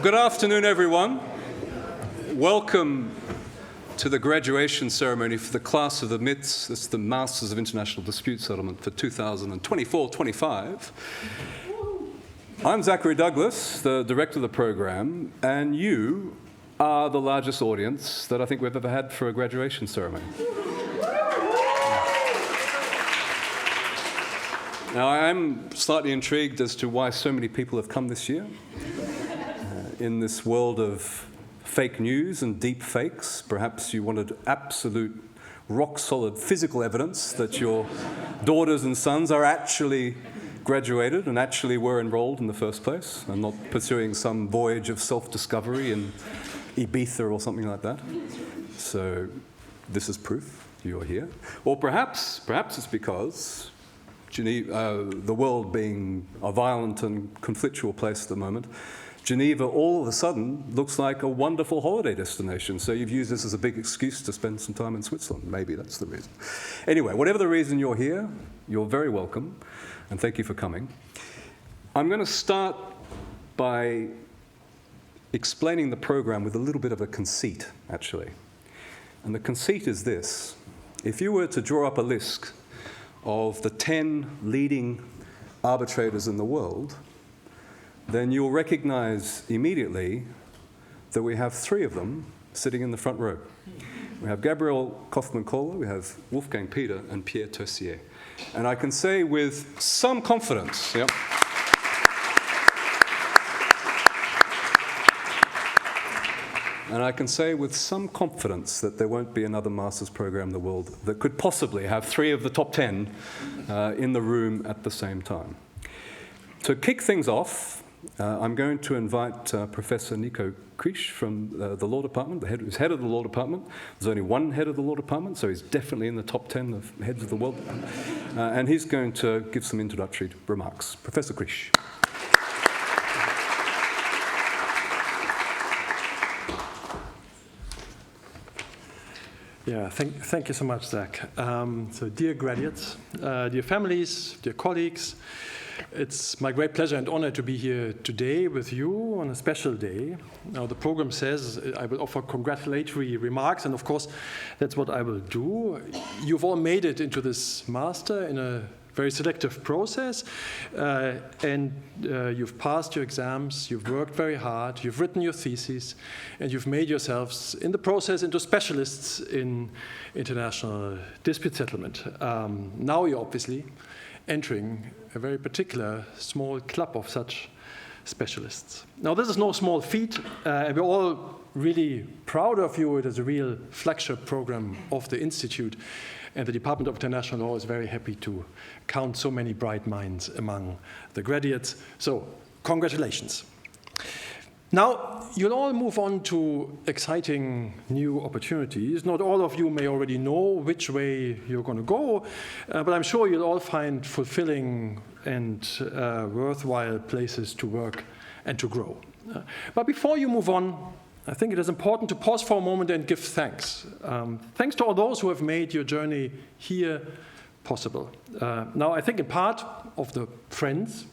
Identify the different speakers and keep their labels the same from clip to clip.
Speaker 1: Good afternoon, everyone. Welcome to the graduation ceremony for the class of the MIDS. That's the Masters of International Dispute Settlement for 2024-25. I'm Zachary Douglas, the director of the program, and you are the largest audience that I think we've ever had for a graduation ceremony. Now, I'm slightly intrigued as to why so many people have come this year. In this world of fake news and deep fakes, perhaps you wanted absolute, rock-solid physical evidence that your daughters and sons are actually graduated and actually were enrolled in the first place and not pursuing some voyage of self-discovery in Ibiza or something like that. So this is proof you're here. Or perhaps it's because Geneva, the world being a violent and conflictual place at the moment, Geneva all of a sudden looks like a wonderful holiday destination. So you've used this as a big excuse to spend some time in Switzerland. Maybe that's the reason. Anyway, whatever the reason you're here, you're very welcome. And thank you for coming. I'm going to start by explaining the program with a little bit of a conceit, actually. And the conceit is this. If you were to draw up a list of the 10 leading arbitrators in the world, then you'll recognize immediately that we have 3 of them sitting in the front row. We have Gabrielle Kaufmann-Kohler, we have Wolfgang Peter, and Pierre Tessier. And I can say with some confidence, yep, and I can say with some confidence that there won't be another master's program in the world that could possibly have 3 of the top 10 in the room at the same time. To kick things off, I'm going to invite Professor Nico Krisch from the law department, who's head of the law department. There's only one head of the law department, so he's definitely in the top 10 of heads of the world. And he's going to give some introductory remarks. Professor Krisch.
Speaker 2: Yeah, thank you so much, Zach. So dear graduates, dear families, dear colleagues, it's my great pleasure and honor to be here today with you on a special day. Now, the program says I will offer congratulatory remarks, and of course, that's what I will do. You've all made it into this master in a very selective process, and you've passed your exams, you've worked very hard, you've written your theses, and you've made yourselves in the process into specialists in international dispute settlement. Now you're obviously entering a very particular small club of such specialists. Now, this is no small feat, and we're all really proud of you. It is a real flagship program of the Institute, and the Department of International Law is very happy to count so many bright minds among the graduates. So, congratulations. Now, you'll all move on to exciting new opportunities. Not all of you may already know which way you're going to go, but I'm sure you'll all find fulfilling and worthwhile places to work and to grow. But before you move on, I think it is important to pause for a moment and give thanks. Thanks to all those who have made your journey here possible. Now, I think in part of the friends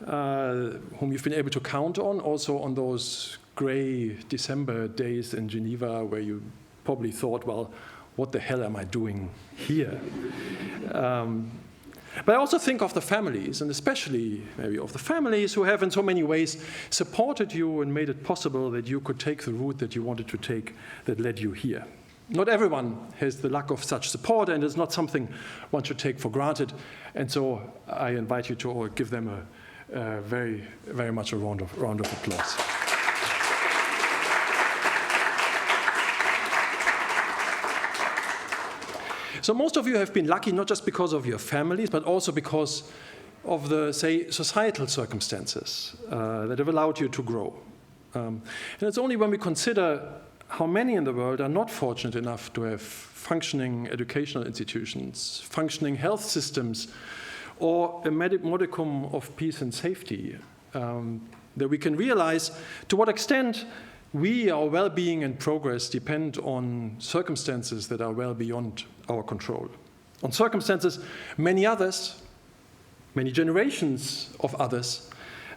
Speaker 2: whom you've been able to count on, also on those gray December days in Geneva where you probably thought, well, what the hell am I doing here? But I also think of the families, and especially maybe of the families who have in so many ways supported you and made it possible that you could take the route that you wanted to take that led you here. Not everyone has the luck of such support, and it's not something one should take for granted. And so I invite you to all give them a very, very much a round of applause. So most of you have been lucky not just because of your families, but also because of the, say, societal circumstances that have allowed you to grow. And it's only when we consider how many in the world are not fortunate enough to have functioning educational institutions, functioning health systems, or a modicum of peace and safety, that we can realize to what extent our well-being and progress depend on circumstances that are well beyond our control. On circumstances many others, many generations of others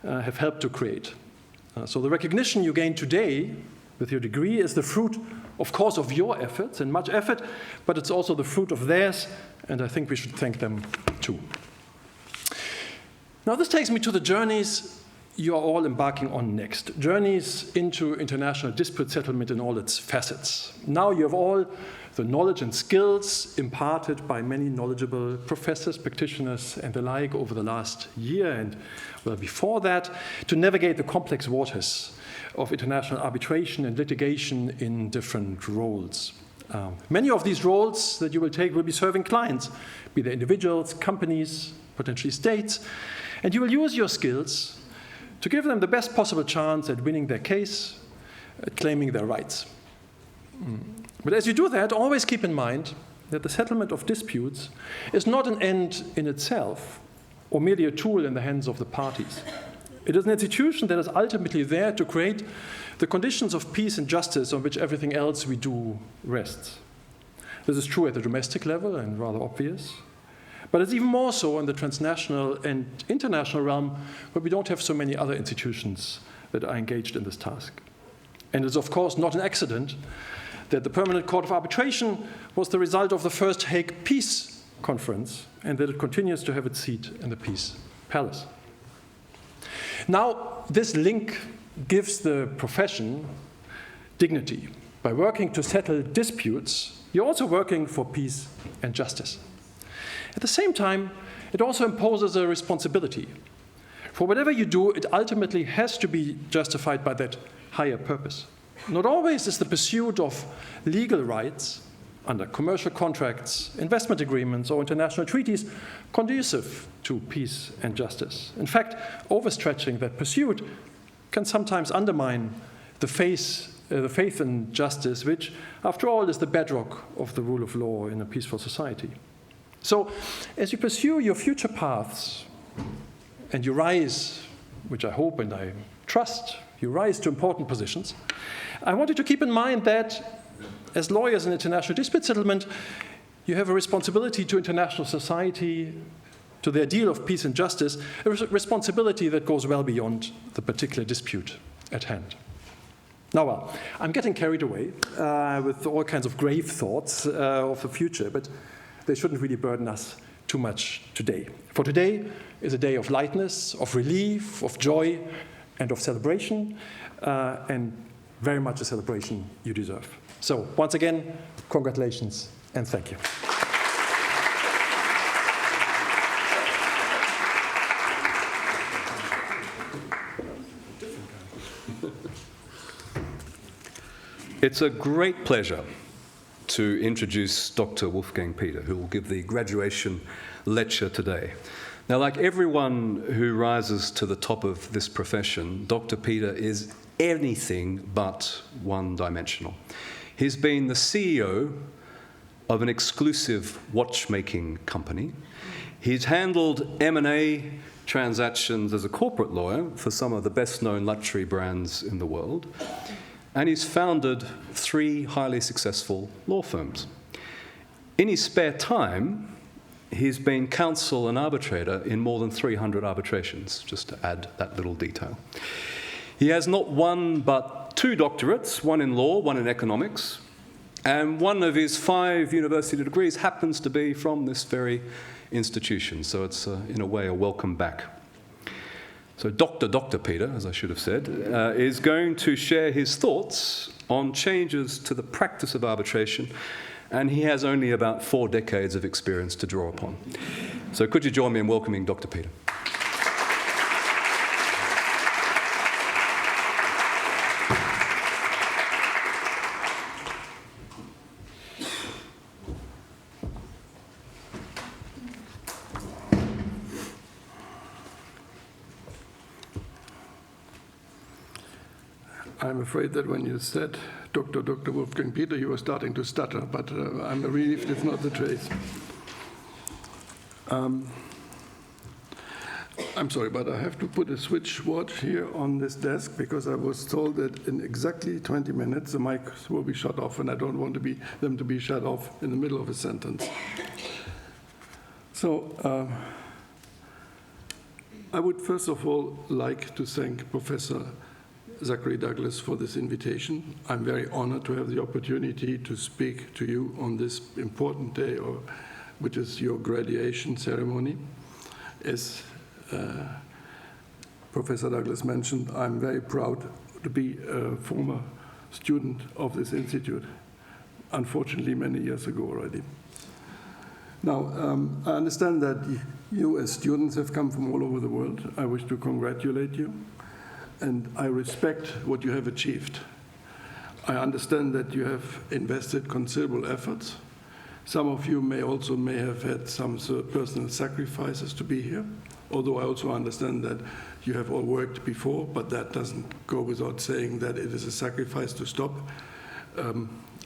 Speaker 2: have helped to create. So the recognition you gain today with your degree is the fruit, of course, of your efforts and much effort, but it's also the fruit of theirs, and I think we should thank them too. Now this takes me to the journeys you are all embarking on next. Journeys into international dispute settlement in all its facets. Now you have all the knowledge and skills imparted by many knowledgeable professors, practitioners, and the like over the last year and well before that to navigate the complex waters of international arbitration and litigation in different roles. Many of these roles that you will take will be serving clients, be they individuals, companies, potentially states, and you will use your skills to give them the best possible chance at winning their case, at claiming their rights. But as you do that, always keep in mind that the settlement of disputes is not an end in itself, or merely a tool in the hands of the parties. It is an institution that is ultimately there to create the conditions of peace and justice on which everything else we do rests. This is true at the domestic level and rather obvious. But it's even more so in the transnational and international realm, where we don't have so many other institutions that are engaged in this task. And it's of course not an accident that the Permanent Court of Arbitration was the result of the first Hague Peace Conference, and that it continues to have its seat in the Peace Palace. Now, this link gives the profession dignity. By working to settle disputes, you're also working for peace and justice. At the same time, it also imposes a responsibility. For whatever you do, it ultimately has to be justified by that higher purpose. Not always is the pursuit of legal rights under commercial contracts, investment agreements, or international treaties conducive to peace and justice. In fact, overstretching that pursuit can sometimes undermine the faith in justice, which, after all, is the bedrock of the rule of law in a peaceful society. So, as you pursue your future paths and you rise, which I hope and I trust, you rise to important positions, I want you to keep in mind that as lawyers in international dispute settlement, you have a responsibility to international society, to the ideal of peace and justice, a responsibility that goes well beyond the particular dispute at hand. Now, well, I'm getting carried away with all kinds of grave thoughts of the future, but they shouldn't really burden us too much today. For today is a day of lightness, of relief, of joy, and of celebration, and very much a celebration you deserve. So, once again, congratulations and thank you.
Speaker 1: It's a great pleasure to introduce Dr. Wolfgang Peter, who will give the graduation lecture today. Now, like everyone who rises to the top of this profession, Dr. Peter is anything but one-dimensional. He's been the CEO of an exclusive watchmaking company. He's handled M&A transactions as a corporate lawyer for some of the best-known luxury brands in the world. And he's founded 3 highly successful law firms. In his spare time, he's been counsel and arbitrator in more than 300 arbitrations, just to add that little detail. He has not one but 2 doctorates, one in law, one in economics, and one of his 5 university degrees happens to be from this very institution. So it's, in a way, a welcome back. So Dr. Peter, as I should have said, is going to share his thoughts on changes to the practice of arbitration, and he has only about 4 decades of experience to draw upon. So could you join me in welcoming Dr. Peter?
Speaker 3: I'm afraid that when you said Dr. Wolfgang Peter, you were starting to stutter, but I'm relieved it's not the case. I'm sorry, but I have to put a switch watch here on this desk because I was told that in exactly 20 minutes the mics will be shut off, and I don't want them to be shut off in the middle of a sentence. So I would first of all like to thank Professor Zachary Douglas for this invitation. I'm very honored to have the opportunity to speak to you on this important day, which is your graduation ceremony. As Professor Douglas mentioned, I'm very proud to be a former student of this institute, unfortunately many years ago already. Now, I understand that you as students have come from all over the world. I wish to congratulate you, and I respect what you have achieved. I understand that you have invested considerable efforts. Some of you may have had some personal sacrifices to be here, although I also understand that you have all worked before, but that doesn't go without saying that it is a sacrifice to stop.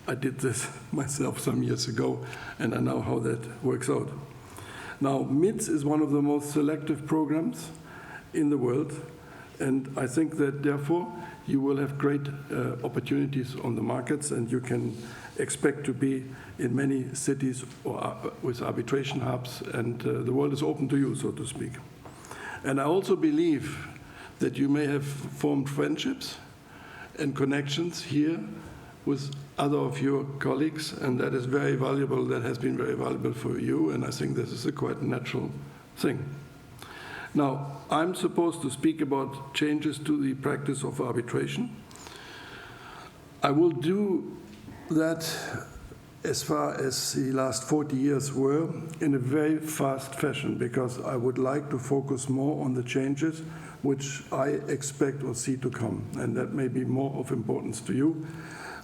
Speaker 3: I did this myself some years ago, and I know how that works out. Now, MIDS is one of the most selective programs in the world, and I think that, therefore, you will have great opportunities on the markets, and you can expect to be in many cities with arbitration hubs, and the world is open to you, so to speak. And I also believe that you may have formed friendships and connections here with other of your colleagues, and that is very valuable. That has been very valuable for you, and I think this is a quite natural thing. Now, I'm supposed to speak about changes to the practice of arbitration. I will do that as far as the last 40 years were in a very fast fashion, because I would like to focus more on the changes which I expect or see to come, and that may be more of importance to you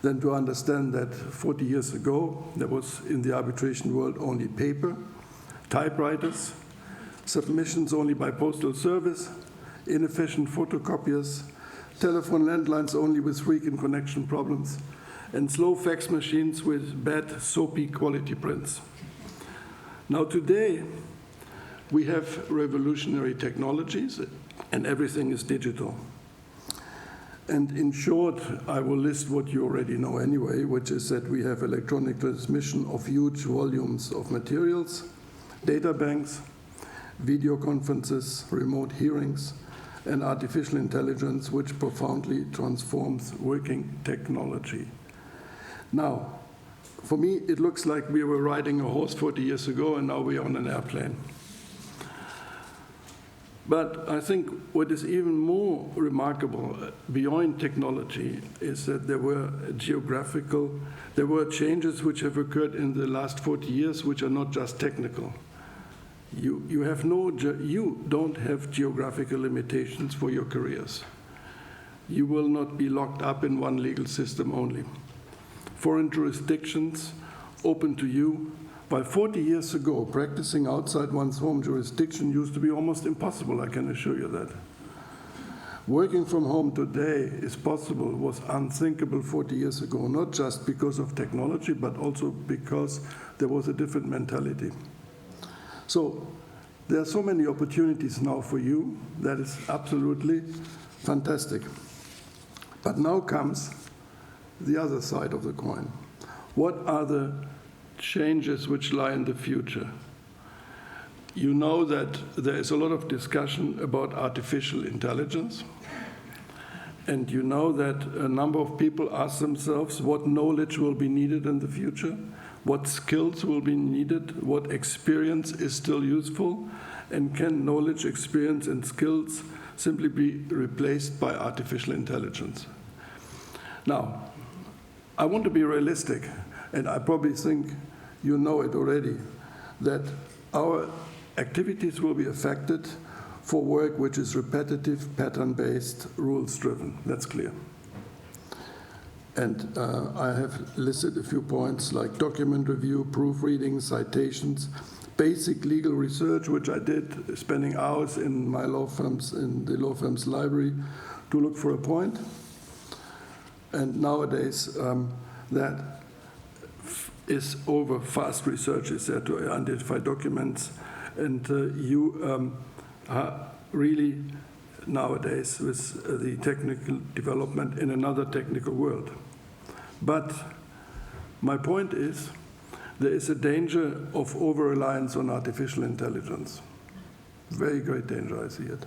Speaker 3: than to understand that 40 years ago, there was in the arbitration world only paper, typewriters, submissions only by postal service, inefficient photocopiers, telephone landlines only with frequent connection problems, and slow fax machines with bad, soapy quality prints. Now today, we have revolutionary technologies, and everything is digital. And in short, I will list what you already know anyway, which is that we have electronic transmission of huge volumes of materials, data banks, video conferences, remote hearings, and artificial intelligence, which profoundly transforms working technology. Now, for me, it looks like we were riding a horse 40 years ago, and now we're on an airplane. But I think what is even more remarkable beyond technology is that there were changes which have occurred in the last 40 years which are not just technical. You don't have geographical limitations for your careers. You will not be locked up in one legal system only. Foreign jurisdictions open to you. While 40 years ago, practicing outside one's home jurisdiction used to be almost impossible, I can assure you that. Working from home today is possible, was unthinkable 40 years ago, not just because of technology, but also because there was a different mentality. So there are so many opportunities now for you. That is absolutely fantastic. But now comes the other side of the coin. What are the changes which lie in the future? You know that there is a lot of discussion about artificial intelligence, and you know that a number of people ask themselves what knowledge will be needed in the future, what skills will be needed, what experience is still useful, and can knowledge, experience, and skills simply be replaced by artificial intelligence? Now, I want to be realistic, and I probably think you know it already, that our activities will be affected for work which is repetitive, pattern-based, rules-driven. That's clear. And I have listed a few points like document review, proofreading, citations, basic legal research, which I did, spending hours in my law firms, in the law firm's library, to look for a point. And nowadays, that is over. Fast research is there to identify documents, and you are really nowadays with the technical development in another technical world. But my point is, there is a danger of over-reliance on artificial intelligence. Very great danger, I see it.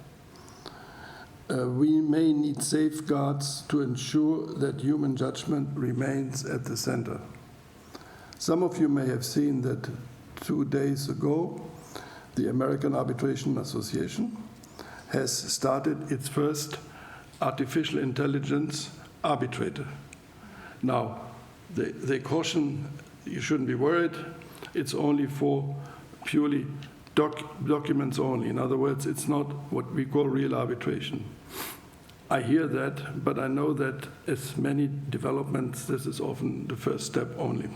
Speaker 3: we may need safeguards to ensure that human judgment remains at the center. Some of you may have seen that 2 days ago, the American Arbitration Association has started its first artificial intelligence arbitrator. Now, they caution you shouldn't be worried. It's only for purely documents only. In other words, it's not what we call real arbitration. I hear that, but I know that as many developments, this is often the first step only.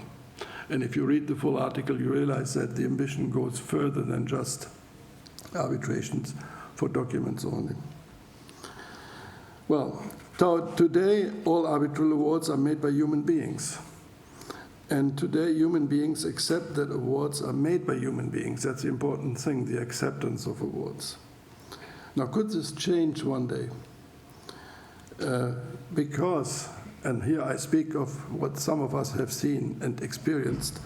Speaker 3: And if you read the full article, you realize that the ambition goes further than just arbitrations for documents only. Well, today, all arbitral awards are made by human beings. And today, human beings accept that awards are made by human beings. That's the important thing, the acceptance of awards. Now, could this change one day? Because, and here I speak of what some of us have seen and experienced,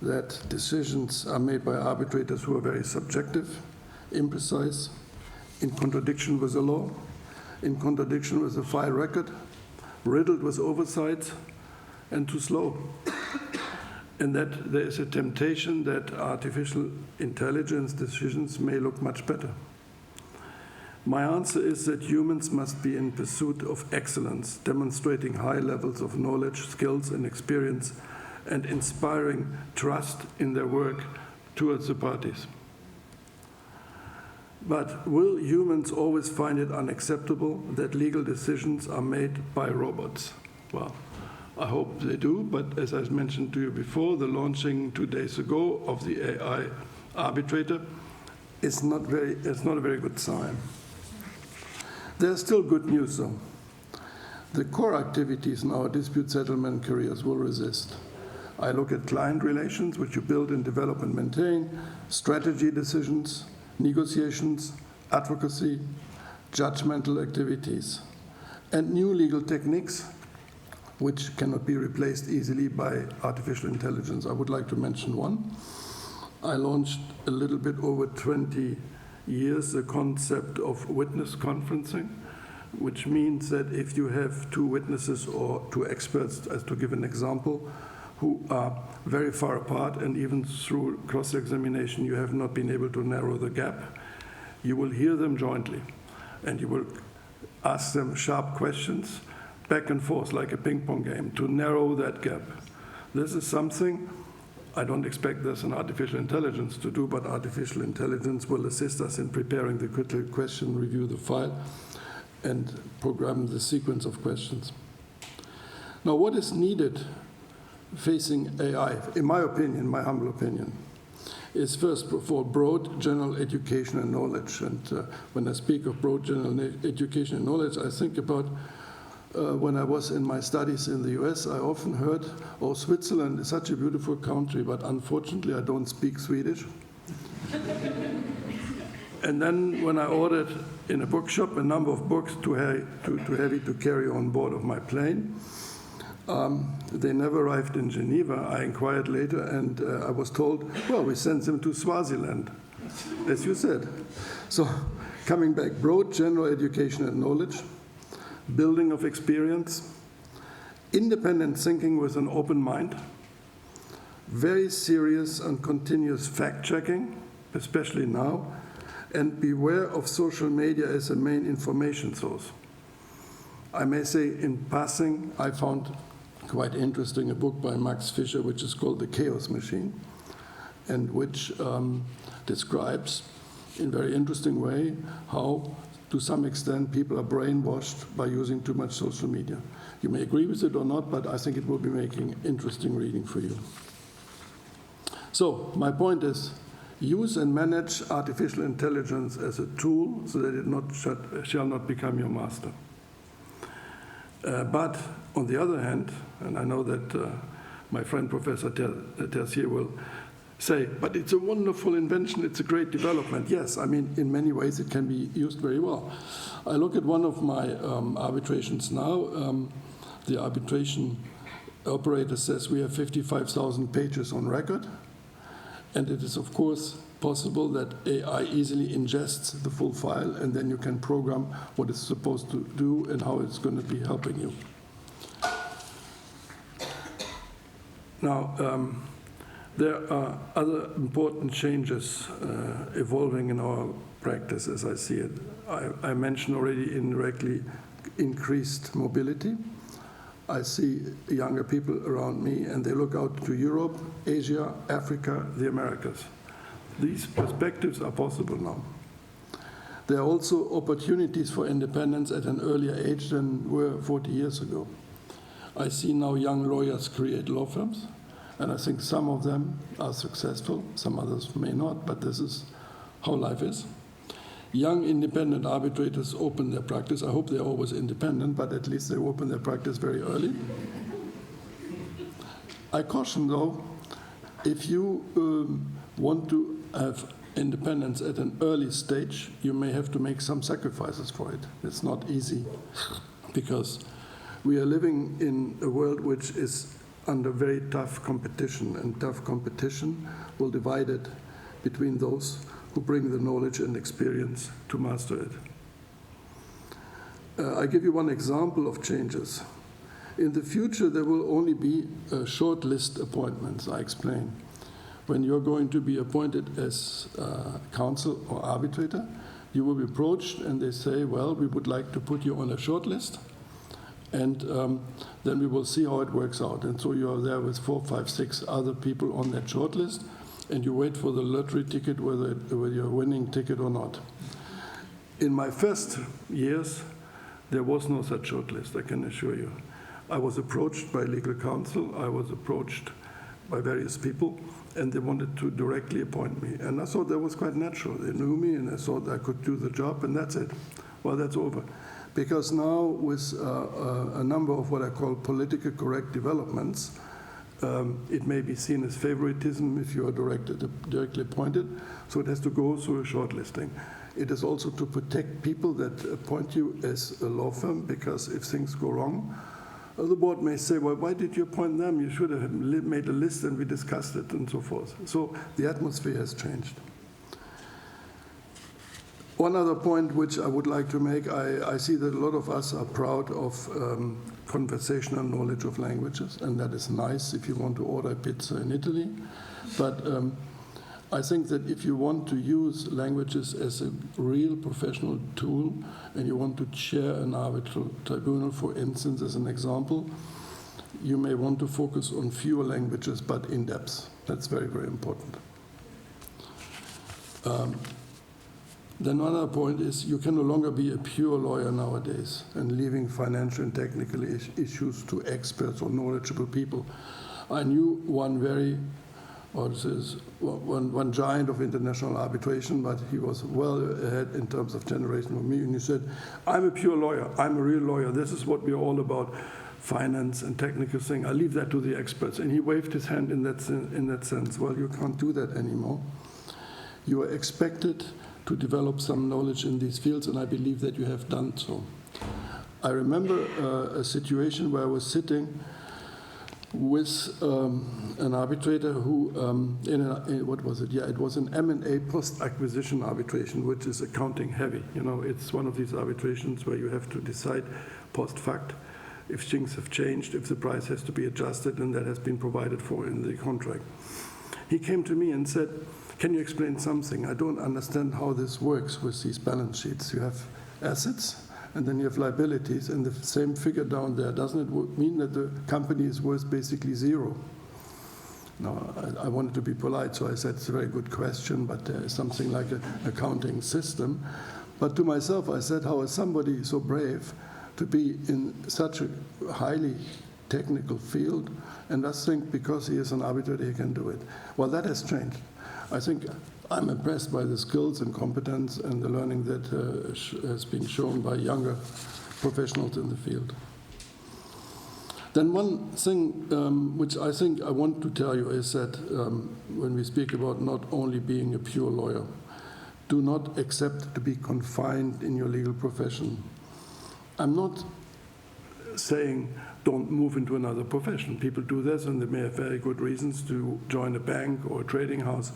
Speaker 3: that decisions are made by arbitrators who are very subjective, imprecise, in contradiction with the law, in contradiction with the file record, riddled with oversights, and too slow. And that there is a temptation that artificial intelligence decisions may look much better. My answer is that humans must be in pursuit of excellence, demonstrating high levels of knowledge, skills, and experience, and inspiring trust in their work towards the parties. But will humans always find it unacceptable that legal decisions are made by robots? Well, I hope they do, but as I mentioned to you before, the launching 2 days ago of the AI arbitrator is not a very good sign. There's still good news, though. The core activities in our dispute settlement careers will resist. I look at client relations, which you build and develop and maintain, strategy decisions, negotiations, advocacy, judgmental activities, and new legal techniques, which cannot be replaced easily by artificial intelligence. I would like to mention one. I launched a little bit over 20 years the concept of witness conferencing, which means that if you have two witnesses or two experts, as to give an example, who are very far apart, and even through cross-examination you have not been able to narrow the gap, you will hear them jointly, and you will ask them sharp questions, back and forth like a ping-pong game, to narrow that gap. This is something I don't expect there's an artificial intelligence to do, but artificial intelligence will assist us in preparing the critical question, review the file, and program the sequence of questions. Now, what is needed facing AI, in my opinion, my humble opinion, is first of all broad general education and knowledge. And when I speak of broad general education and knowledge, I think about when I was in my studies in the US, I often heard, oh, Switzerland is such a beautiful country, but unfortunately I don't speak Swedish. And then when I ordered in a bookshop a number of books too heavy to carry on board of my plane, they never arrived in Geneva. I inquired later, and I was told, well, we sent them to Swaziland, as you said. So coming back, broad general education and knowledge, building of experience, independent thinking with an open mind, very serious and continuous fact-checking, especially now, and beware of social media as a main information source. I may say in passing, I found quite interesting a book by Max Fischer, which is called The Chaos Machine, and which describes in a very interesting way how to some extent people are brainwashed by using too much social media. You may agree with it or not, but I think it will be making interesting reading for you. So my point is, use and manage artificial intelligence as a tool so that it shall not become your master. But on the other hand, and I know that my friend Professor Terzier will say, but it's a wonderful invention, it's a great development. Yes, I mean, in many ways it can be used very well. I look at one of my arbitrations now. The arbitration operator says we have 55,000 pages on record, and it is, of course, possible that AI easily ingests the full file, and then you can program what it's supposed to do and how it's going to be helping you. Now, there are other important changes evolving in our practice as I see it. I mentioned already indirectly increased mobility. I see younger people around me, and they look out to Europe, Asia, Africa, the Americas. These perspectives are possible now. There are also opportunities for independence at an earlier age than were 40 years ago. I see now young lawyers create law firms, and I think some of them are successful, some others may not, but this is how life is. Young independent arbitrators open their practice. I hope they're always independent, but at least they open their practice very early. I caution, though, if you want to have independence at an early stage, you may have to make some sacrifices for it. It's not easy, because we are living in a world which is under very tough competition, and tough competition will divide it between those who bring the knowledge and experience to master it. I give you one example of changes. In the future, there will only be short list appointments, I explain. When you're going to be appointed as counsel or arbitrator, you will be approached and they say, well, we would like to put you on a short list, and then we will see how it works out. And so you're there with 4, 5, 6 other people on that short list, and you wait for the lottery ticket, whether you're a winning ticket or not. In my first years, there was no such short list, I can assure you. I was approached by legal counsel, I was approached by various people, and they wanted to directly appoint me. And I thought that was quite natural. They knew me, and I thought I could do the job, and that's it. Well, that's over. Because now, with a number of what I call politically correct developments, it may be seen as favoritism if you are directly appointed, so it has to go through a shortlisting. It is also to protect people that appoint you as a law firm, because if things go wrong, the board may say, well, why did you appoint them? You should have made a list and we discussed it, and so forth. So the atmosphere has changed. One other point which I would like to make, I see that a lot of us are proud of conversational knowledge of languages, and that is nice if you want to order pizza in Italy. But I think that if you want to use languages as a real professional tool, and you want to chair an arbitral tribunal, for instance, as an example, you may want to focus on fewer languages, but in depth. That's very, very important. Then another point is you can no longer be a pure lawyer nowadays and leaving financial and technical issues to experts or knowledgeable people. I knew one one giant of international arbitration, but he was well ahead in terms of generation of me, and he said, I'm a pure lawyer, I'm a real lawyer, this is what we're all about, finance and technical thing, I leave that to the experts. And he waved his hand in that sense. Well, you can't do that anymore. You are expected to develop some knowledge in these fields, and I believe that you have done so. I remember a situation where I was sitting with an arbitrator who, what was it? Yeah, it was an M&A post-acquisition arbitration, which is accounting heavy. You know, it's one of these arbitrations where you have to decide post-fact if things have changed, if the price has to be adjusted, and that has been provided for in the contract. He came to me and said, can you explain something? I don't understand how this works with these balance sheets. You have assets, and then you have liabilities, and the same figure down there. Doesn't it mean that the company is worth basically zero? No, I wanted to be polite, so I said, it's a very good question, but there is something like an accounting system. But to myself, I said, how is somebody so brave to be in such a highly technical field, and just think because he is an arbitrator, he can do it? Well, that has changed. I think I'm impressed by the skills and competence and the learning that has been shown by younger professionals in the field. Then one thing which I think I want to tell you is that when we speak about not only being a pure lawyer, do not accept to be confined in your legal profession. I'm not saying don't move into another profession. People do this, and they may have very good reasons to join a bank or a trading house.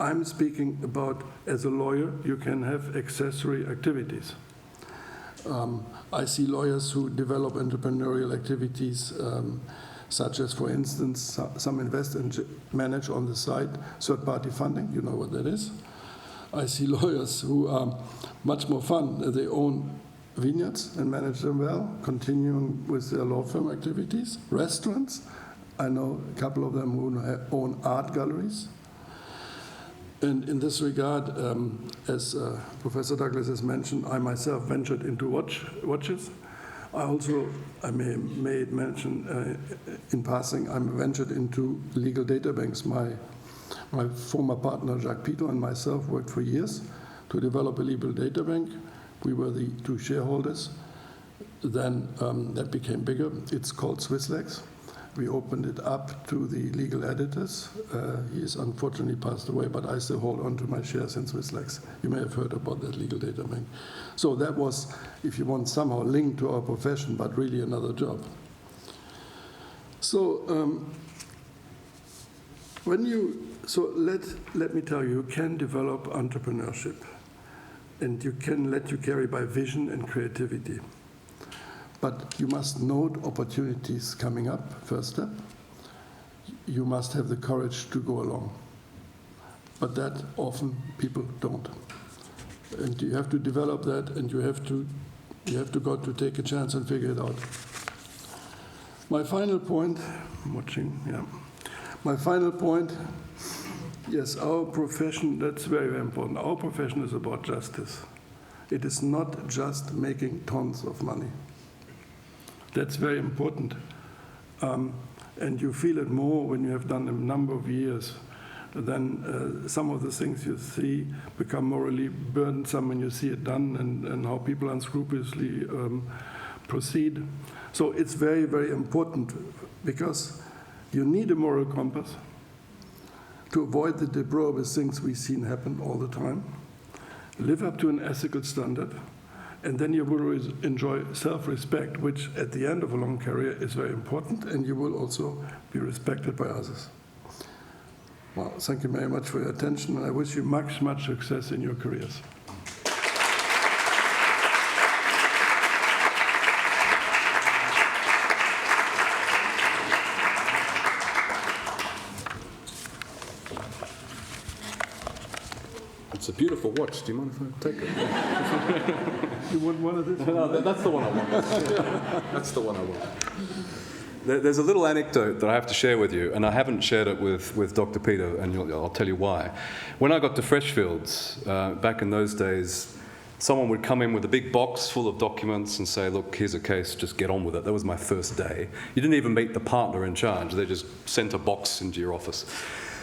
Speaker 3: I'm speaking about, as a lawyer, you can have accessory activities. I see lawyers who develop entrepreneurial activities, such as, for instance, some invest and manage on the side third-party funding. You know what that is. I see lawyers who are much more fun. They own vineyards and manage them well, continuing with their law firm activities. Restaurants. I know a couple of them who own art galleries. And in this regard, as Professor Douglas has mentioned, I myself ventured into watches. I may mention in passing, I ventured into legal data banks. My former partner, Jacques Peter, and myself worked for years to develop a legal data bank. We were the two shareholders. Then that became bigger. It's called SwissLex. We opened it up to the legal editors. He has unfortunately passed away, but I still hold on to my shares in SwissLex. You may have heard about that legal data bank. So that was, if you want, somehow linked to our profession, but really another job. So let me tell you, you can develop entrepreneurship, and you can let you carry by vision and creativity. But you must note opportunities coming up, first step. You must have the courage to go along. But that often people don't. And you have to develop that, and you have got to take a chance and figure it out. My final point, My final point, yes, our profession, that's very, very important. Our profession is about justice. It is not just making tons of money. That's very important. And you feel it more when you have done a number of years. Then some of the things you see become morally burdensome when you see it done, and how people unscrupulously proceed. So it's very, very important, because you need a moral compass to avoid the deplorable things we've seen happen all the time. Live up to an ethical standard. And then you will enjoy self-respect, which at the end of a long career is very important, and you will also be respected by others. Well, thank you very much for your attention, and I wish you much, much success in your careers.
Speaker 1: It's a beautiful watch. Do you mind if I take it?
Speaker 3: You want one of these?
Speaker 1: No, that's the one I want. That's the one I want. There's a little anecdote that I have to share with you, and I haven't shared it with Dr. Peter, and I'll tell you why. When I got to Freshfields, back in those days, someone would come in with a big box full of documents and say, look, here's a case, just get on with it. That was my first day. You didn't even meet the partner in charge. They just sent a box into your office.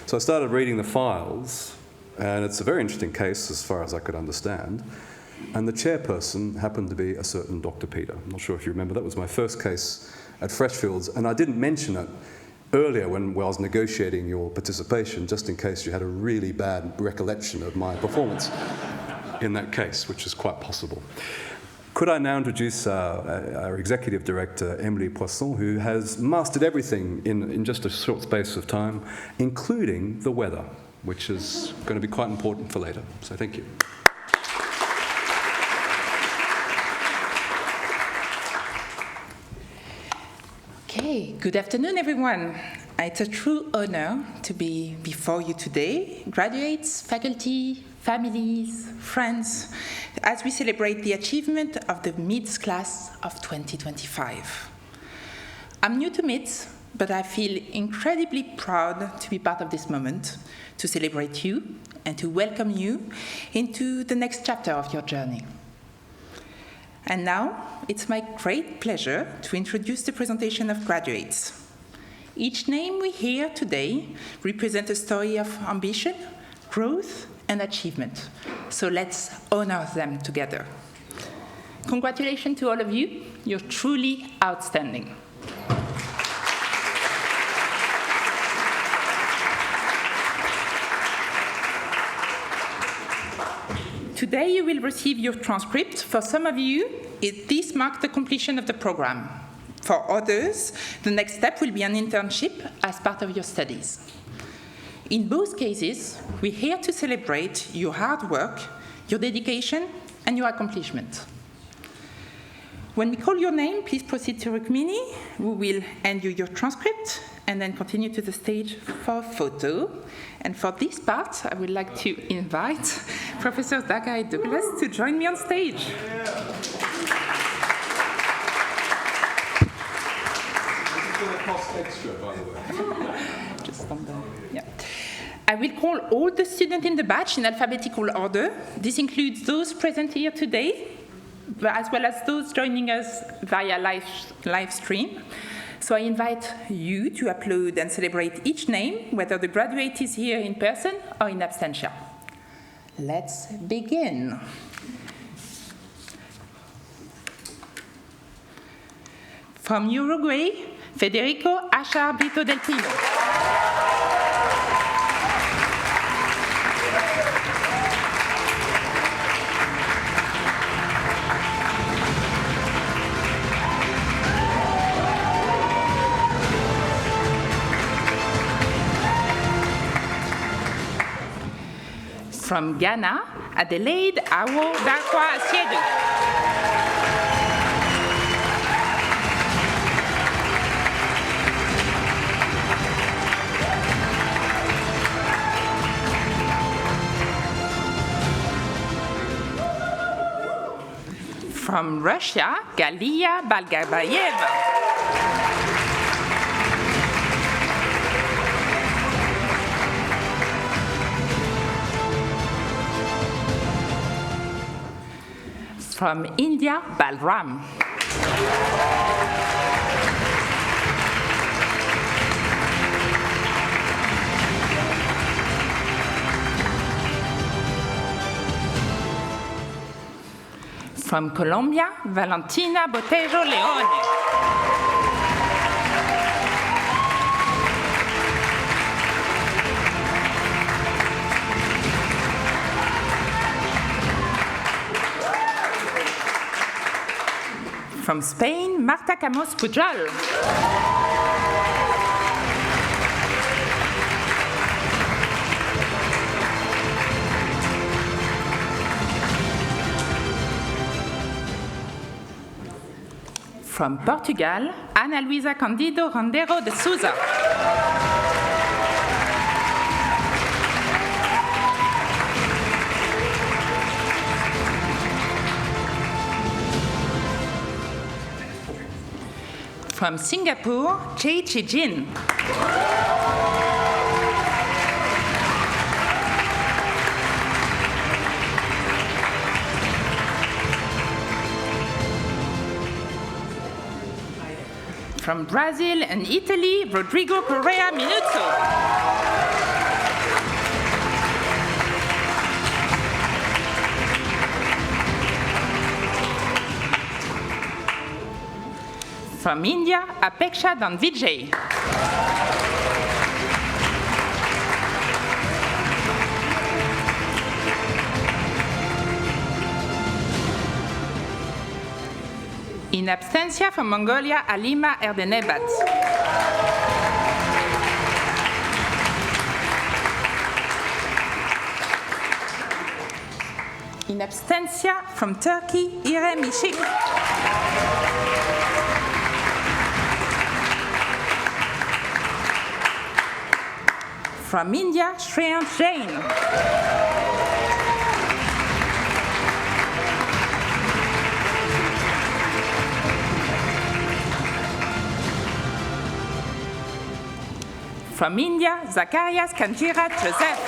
Speaker 1: So I started reading the files, and it's a very interesting case as far as I could understand. And the chairperson happened to be a certain Dr. Peter. I'm not sure if you remember. That was my first case at Freshfields. And I didn't mention it earlier when I was negotiating your participation, just in case you had a really bad recollection of my performance in that case, which is quite possible. Could I now introduce our executive director, Emilie Poisson, who has mastered everything in just a short space of time, including the weather, which is going to be quite important for later. So thank you.
Speaker 4: Okay, good afternoon, everyone. It's a true honor to be before you today, graduates, faculty, families, friends, as we celebrate the achievement of the MIDS class of 2025. I'm new to MIDS, but I feel incredibly proud to be part of this moment, to celebrate you and to welcome you into the next chapter of your journey. And now, it's my great pleasure to introduce the presentation of graduates. Each name we hear today represents a story of ambition, growth, and achievement. So let's honor them together. Congratulations to all of you. You're truly outstanding. Today you will receive your transcript. For some of you, this marks the completion of the program. For others, the next step will be an internship as part of your studies. In both cases, we're here to celebrate your hard work, your dedication, and your accomplishment. When we call your name, please proceed to Rukmini, who will hand you your transcript, and then continue to the stage for a photo. And for this part, I would like to invite Professor Zachary Douglas to join me on stage.
Speaker 1: It's going to cost extra, by the way.
Speaker 4: Just on the, yeah. I will call all the students in the batch in alphabetical order. This includes those present here today, as well as those joining us via live stream. So I invite you to applaud and celebrate each name, whether the graduate is here in person or in absentia. Let's begin. From Uruguay, Federico Achar Brito del Pino. From Ghana, Adelaide Awo Darkwa Siedu. From Russia, Galia Balgabayeva. From India, Balram. From Colombia, Valentina Botello Leone. From Spain, Marta Camos Pujol. From Portugal, Ana Luisa Candido Rondero de Souza. From Singapore, Chei Chi-jin. From Brazil and Italy, Rodrigo Correa Minuzzo. From India, Apeksha Danvijay. In absentia from Mongolia, Alima Erdenebat. In absentia from Turkey, Irem Ishik. From India, Shreyant Jain. From India, Zacharias Kanjirat Joseph.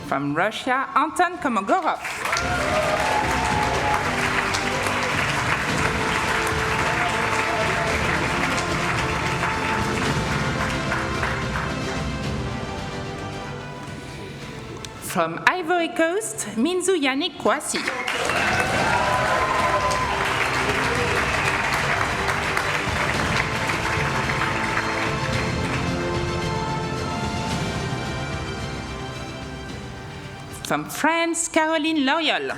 Speaker 4: From Russia, Anton Komogorov. From Ivory Coast, Minzu Yannick Kouassi. From France, Caroline Loyal.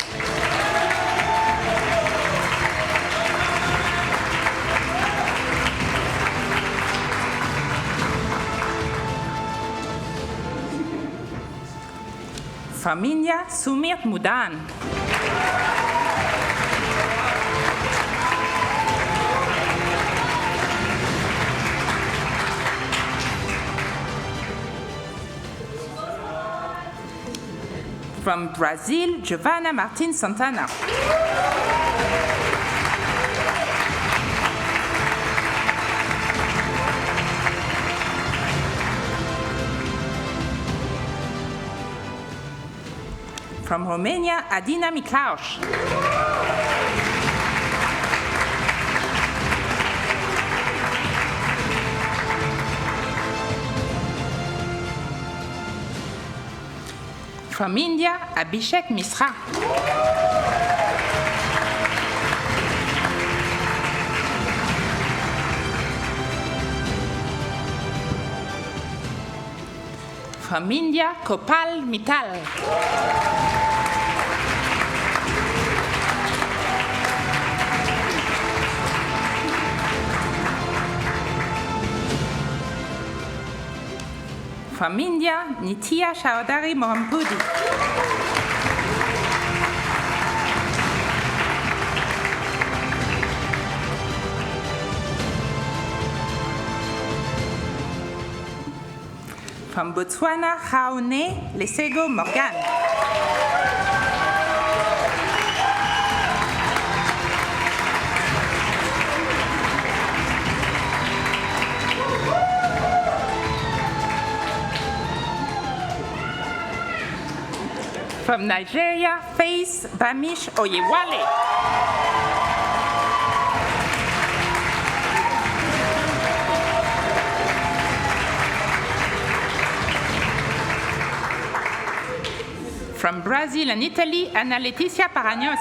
Speaker 4: From India, Sumit Mudan. From Brazil, Giovanna Martin Santana. From Romania, Adina Miklaus. From India, Abhishek Misra. From India, Kopal Mittal. From India, Nitya Chaudhary Mohampudi. From Botswana, Raone Lesego Morgan. From Nigeria, Paix Bamise Oyewale. From Brazil and Italy, Ana Letizia Paranhos.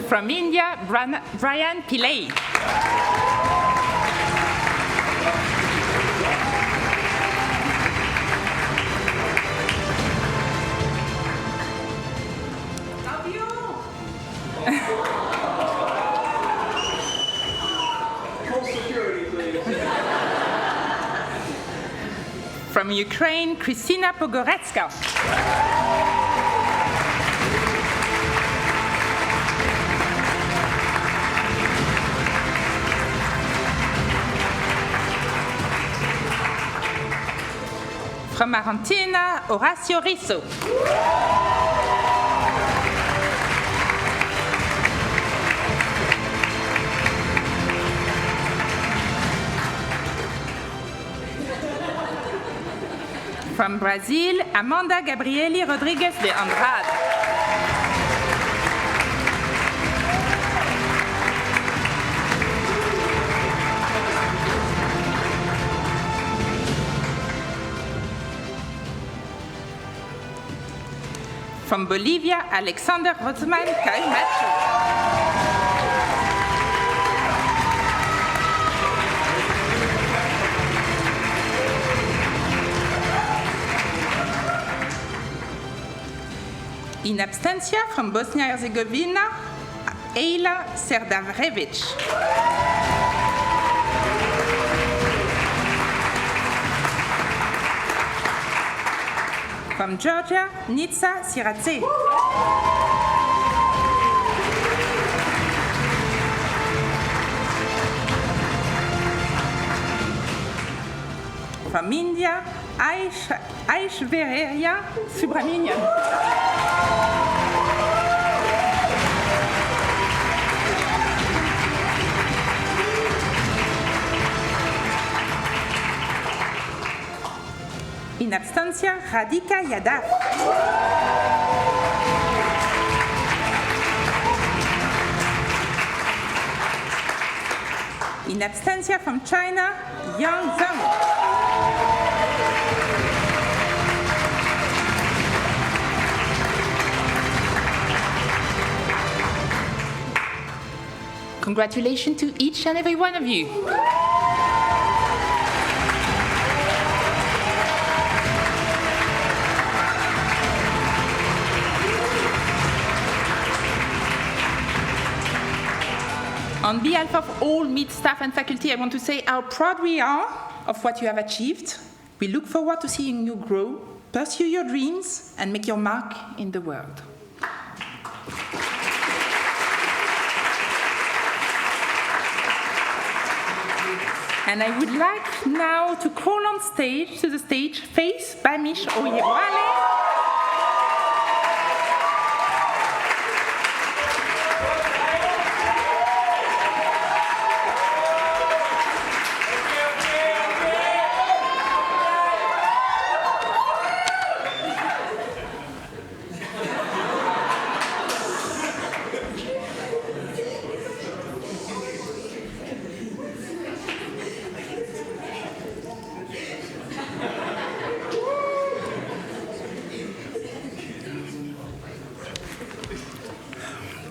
Speaker 4: From India, Brian Pillay. From Ukraine, Kristina Pogoretska. From Argentina, Horacio Rizzo. From Brazil, Amanda Gabriele Rodrigues de Andrade. From Bolivia, Alexander Rosman Camacho. In absentia from Bosnia-Herzegovina, Eila Serdavrevic. From Georgia, Nitsa Siradze. From India, Aishwarya Subramanian. In absentia, Radhika Yadav. In absentia from China, Yang Zheng. Congratulations to each and every one of you. On behalf of all MIDS staff and faculty, I want to say how proud we are of what you have achieved. We look forward to seeing you grow, pursue your dreams, and make your mark in the world. And I would like now to call on stage, to the stage, Paix, Bamise Oyewale.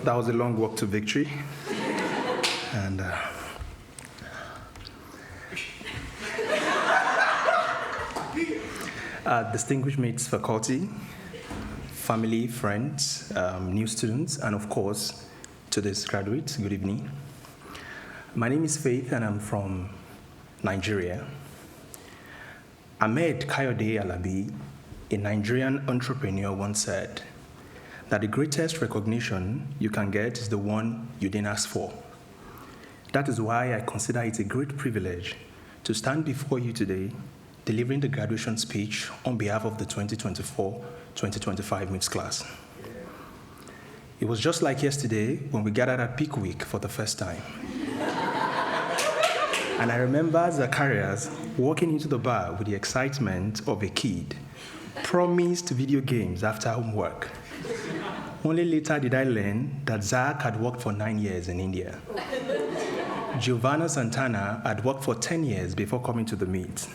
Speaker 5: That was a long walk to victory. And distinguished mates, faculty, family, friends, new students, and of course, to this graduates, good evening. My name is Faith, and I'm from Nigeria. Ahmed Kayode Alabi, a Nigerian entrepreneur, once said that the greatest recognition you can get is the one you didn't ask for. That is why I consider it a great privilege to stand before you today, delivering the graduation speech on behalf of the 2024-2025 MIDS class. It was just like yesterday when we gathered at Peak Week for the first time. And I remember Zachary walking into the bar with the excitement of a kid, promised video games after homework. Only later did I learn that Zach had worked for 9 years in India. Giovanna Santana had worked for 10 years before coming to the MIDS.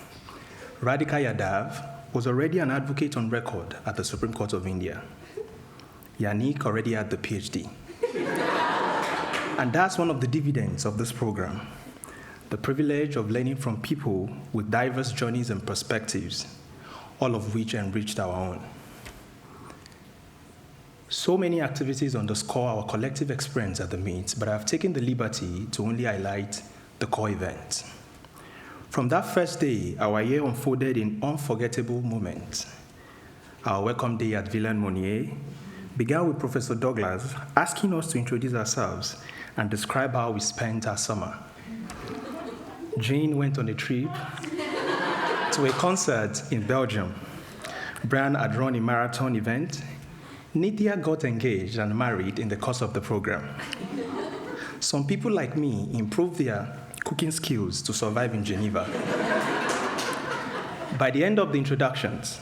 Speaker 5: Radhika Yadav was already an advocate on record at the Supreme Court of India. Yannick already had the PhD. And that's one of the dividends of this program, the privilege of learning from people with diverse journeys and perspectives, all of which enriched our own. So many activities underscore our collective experience at the MIDS, but I've taken the liberty to only highlight the core events. From that first day, our year unfolded in unforgettable moments. Our welcome day at Villa Monnier began with Professor Douglas asking us to introduce ourselves and describe how we spent our summer. Jane went on a trip to a concert in Belgium. Brian had run a marathon event. Nithya got engaged and married in the course of the program. Some people like me improved their cooking skills to survive in Geneva. By the end of the introductions,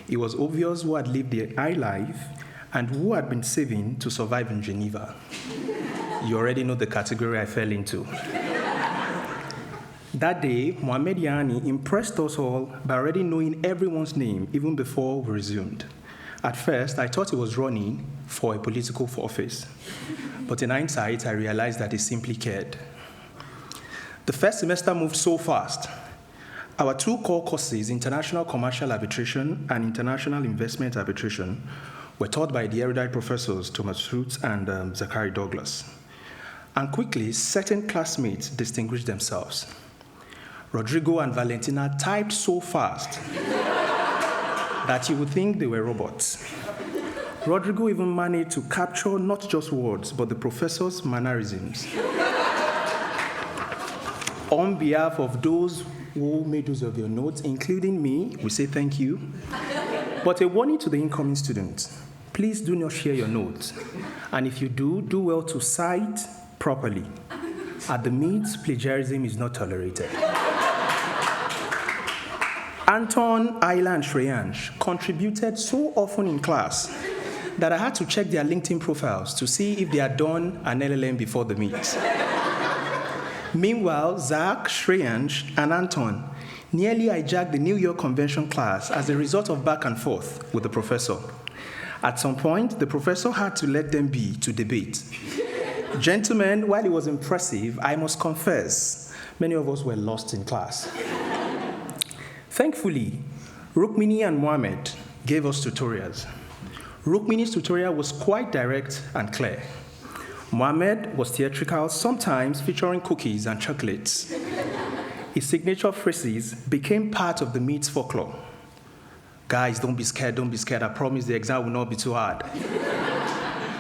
Speaker 5: it was obvious who had lived the high life and who had been saving to survive in Geneva. You already know the category I fell into. That day, Mohamed Yani impressed us all by already knowing everyone's name even before we resumed. At first, I thought he was running for a political office. But in hindsight, I realized that he simply cared. The first semester moved so fast. Our two core courses, International Commercial Arbitration and International Investment Arbitration, were taught by the erudite professors Thomas Fruits and Zachary Douglas. And quickly, certain classmates distinguished themselves. Rodrigo and Valentina typed so fast that you would think they were robots. Rodrigo even managed to capture not just words, but the professor's mannerisms. On behalf of those who made use of your notes, including me, we say thank you. But a warning to the incoming students, please do not share your notes. And if you do, do well to cite properly. At the MIDS, plagiarism is not tolerated. Anton, Ayla, and Shreyansh contributed so often in class that I had to check their LinkedIn profiles to see if they had done an LL.M before the MIDS. Meanwhile, Zach, Shreyansh, and Anton nearly hijacked the New York Convention class as a result of back and forth with the professor. At some point, the professor had to let them be to debate. Gentlemen, while it was impressive, I must confess, many of us were lost in class. Thankfully, Rukmini and Mohammed gave us tutorials. Rukmini's tutorial was quite direct and clear. Mohammed was theatrical, sometimes featuring cookies and chocolates. His signature phrases became part of the MIDS folklore. Guys, don't be scared, I promise the exam will not be too hard.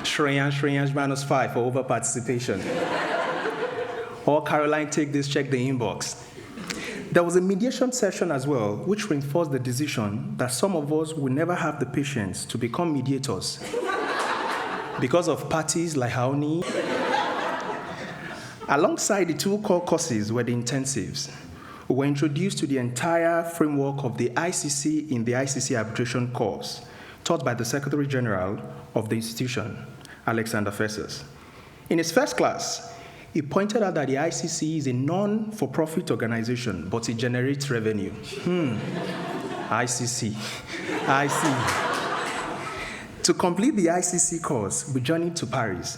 Speaker 5: Shreyansh -5 for over-participation. Or Caroline, take this, check the inbox. There was a mediation session as well, which reinforced the decision that some of us will never have the patience to become mediators because of parties like Haoni. Alongside the two core courses were the intensives. We were introduced to the entire framework of the ICC in the ICC arbitration course, taught by the Secretary General of the institution, Alexander Fessus. In his first class, he pointed out that the ICC is a non-for-profit organization, but it generates revenue. ICC. I see. To complete the ICC course, we journeyed to Paris.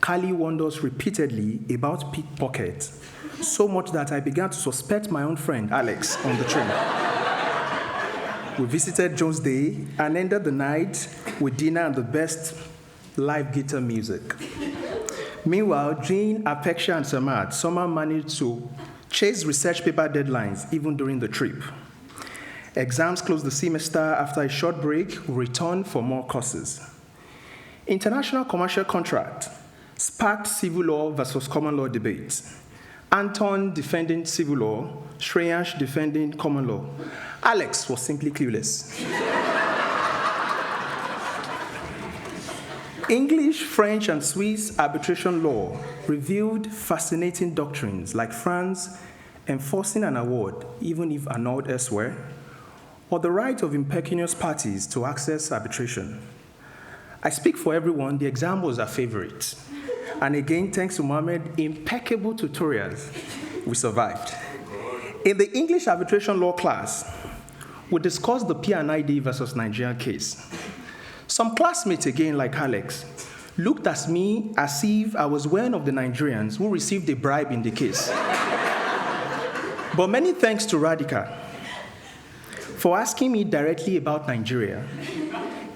Speaker 5: Kali warned us repeatedly about pickpockets, so much that I began to suspect my own friend, Alex, on the train. We visited Jones Day and ended the night with dinner and the best live guitar music. Meanwhile, Jean, Apexia, and Samad somehow managed to chase research paper deadlines even during the trip. Exams closed the semester. After a short break, we returned for more courses. International commercial contract sparked civil law versus common law debates. Anton defending civil law, Shreyansh defending common law. Alex was simply clueless. English, French, and Swiss arbitration law revealed fascinating doctrines like France enforcing an award, even if annulled elsewhere, or the right of impecunious parties to access arbitration. I speak for everyone, the exam was our favorite. And again, thanks to Mohammed, impeccable tutorials, we survived. In the English arbitration law class, we discussed the P&ID versus Nigerian case. Some classmates, again like Alex, looked at me as if I was one of the Nigerians who received a bribe in the case. But many thanks to Radhika for asking me directly about Nigeria,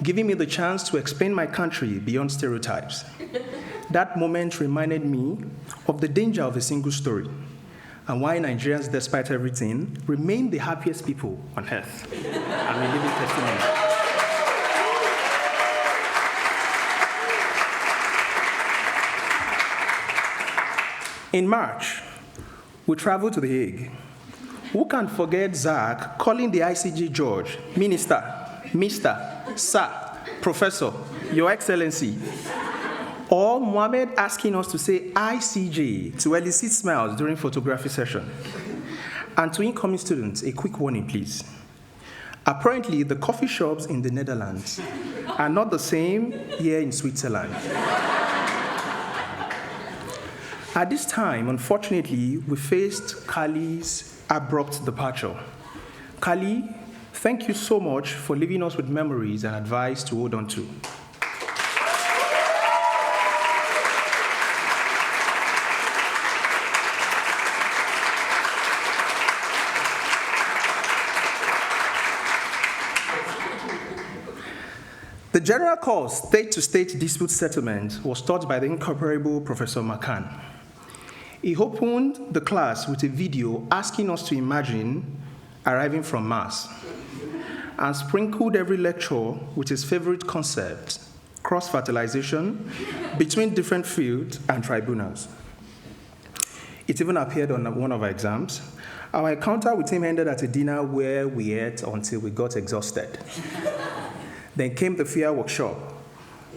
Speaker 5: giving me the chance to explain my country beyond stereotypes. That moment reminded me of the danger of a single story and why Nigerians, despite everything, remain the happiest people on earth. I'm a living testimony. In March, we traveled to The Hague. Who can forget Zach calling the ICJ judge, Minister, Mr., Sir, Professor, Your Excellency, or Mohammed asking us to say ICJ to elicit smiles during photography session. And to incoming students, a quick warning, please. Apparently, the coffee shops in the Netherlands are not the same here in Switzerland. At this time, unfortunately, we faced Kali's abrupt departure. Kali, thank you so much for leaving us with memories and advice to hold on to. The general course, State-to-State Dispute Settlement, was taught by the incomparable Professor McCann. He opened the class with a video asking us to imagine arriving from Mars and sprinkled every lecture with his favorite concept, cross-fertilization between different fields and tribunals. It even appeared on one of our exams. Our encounter with him ended at a dinner where we ate until we got exhausted. Then came the FIA workshop,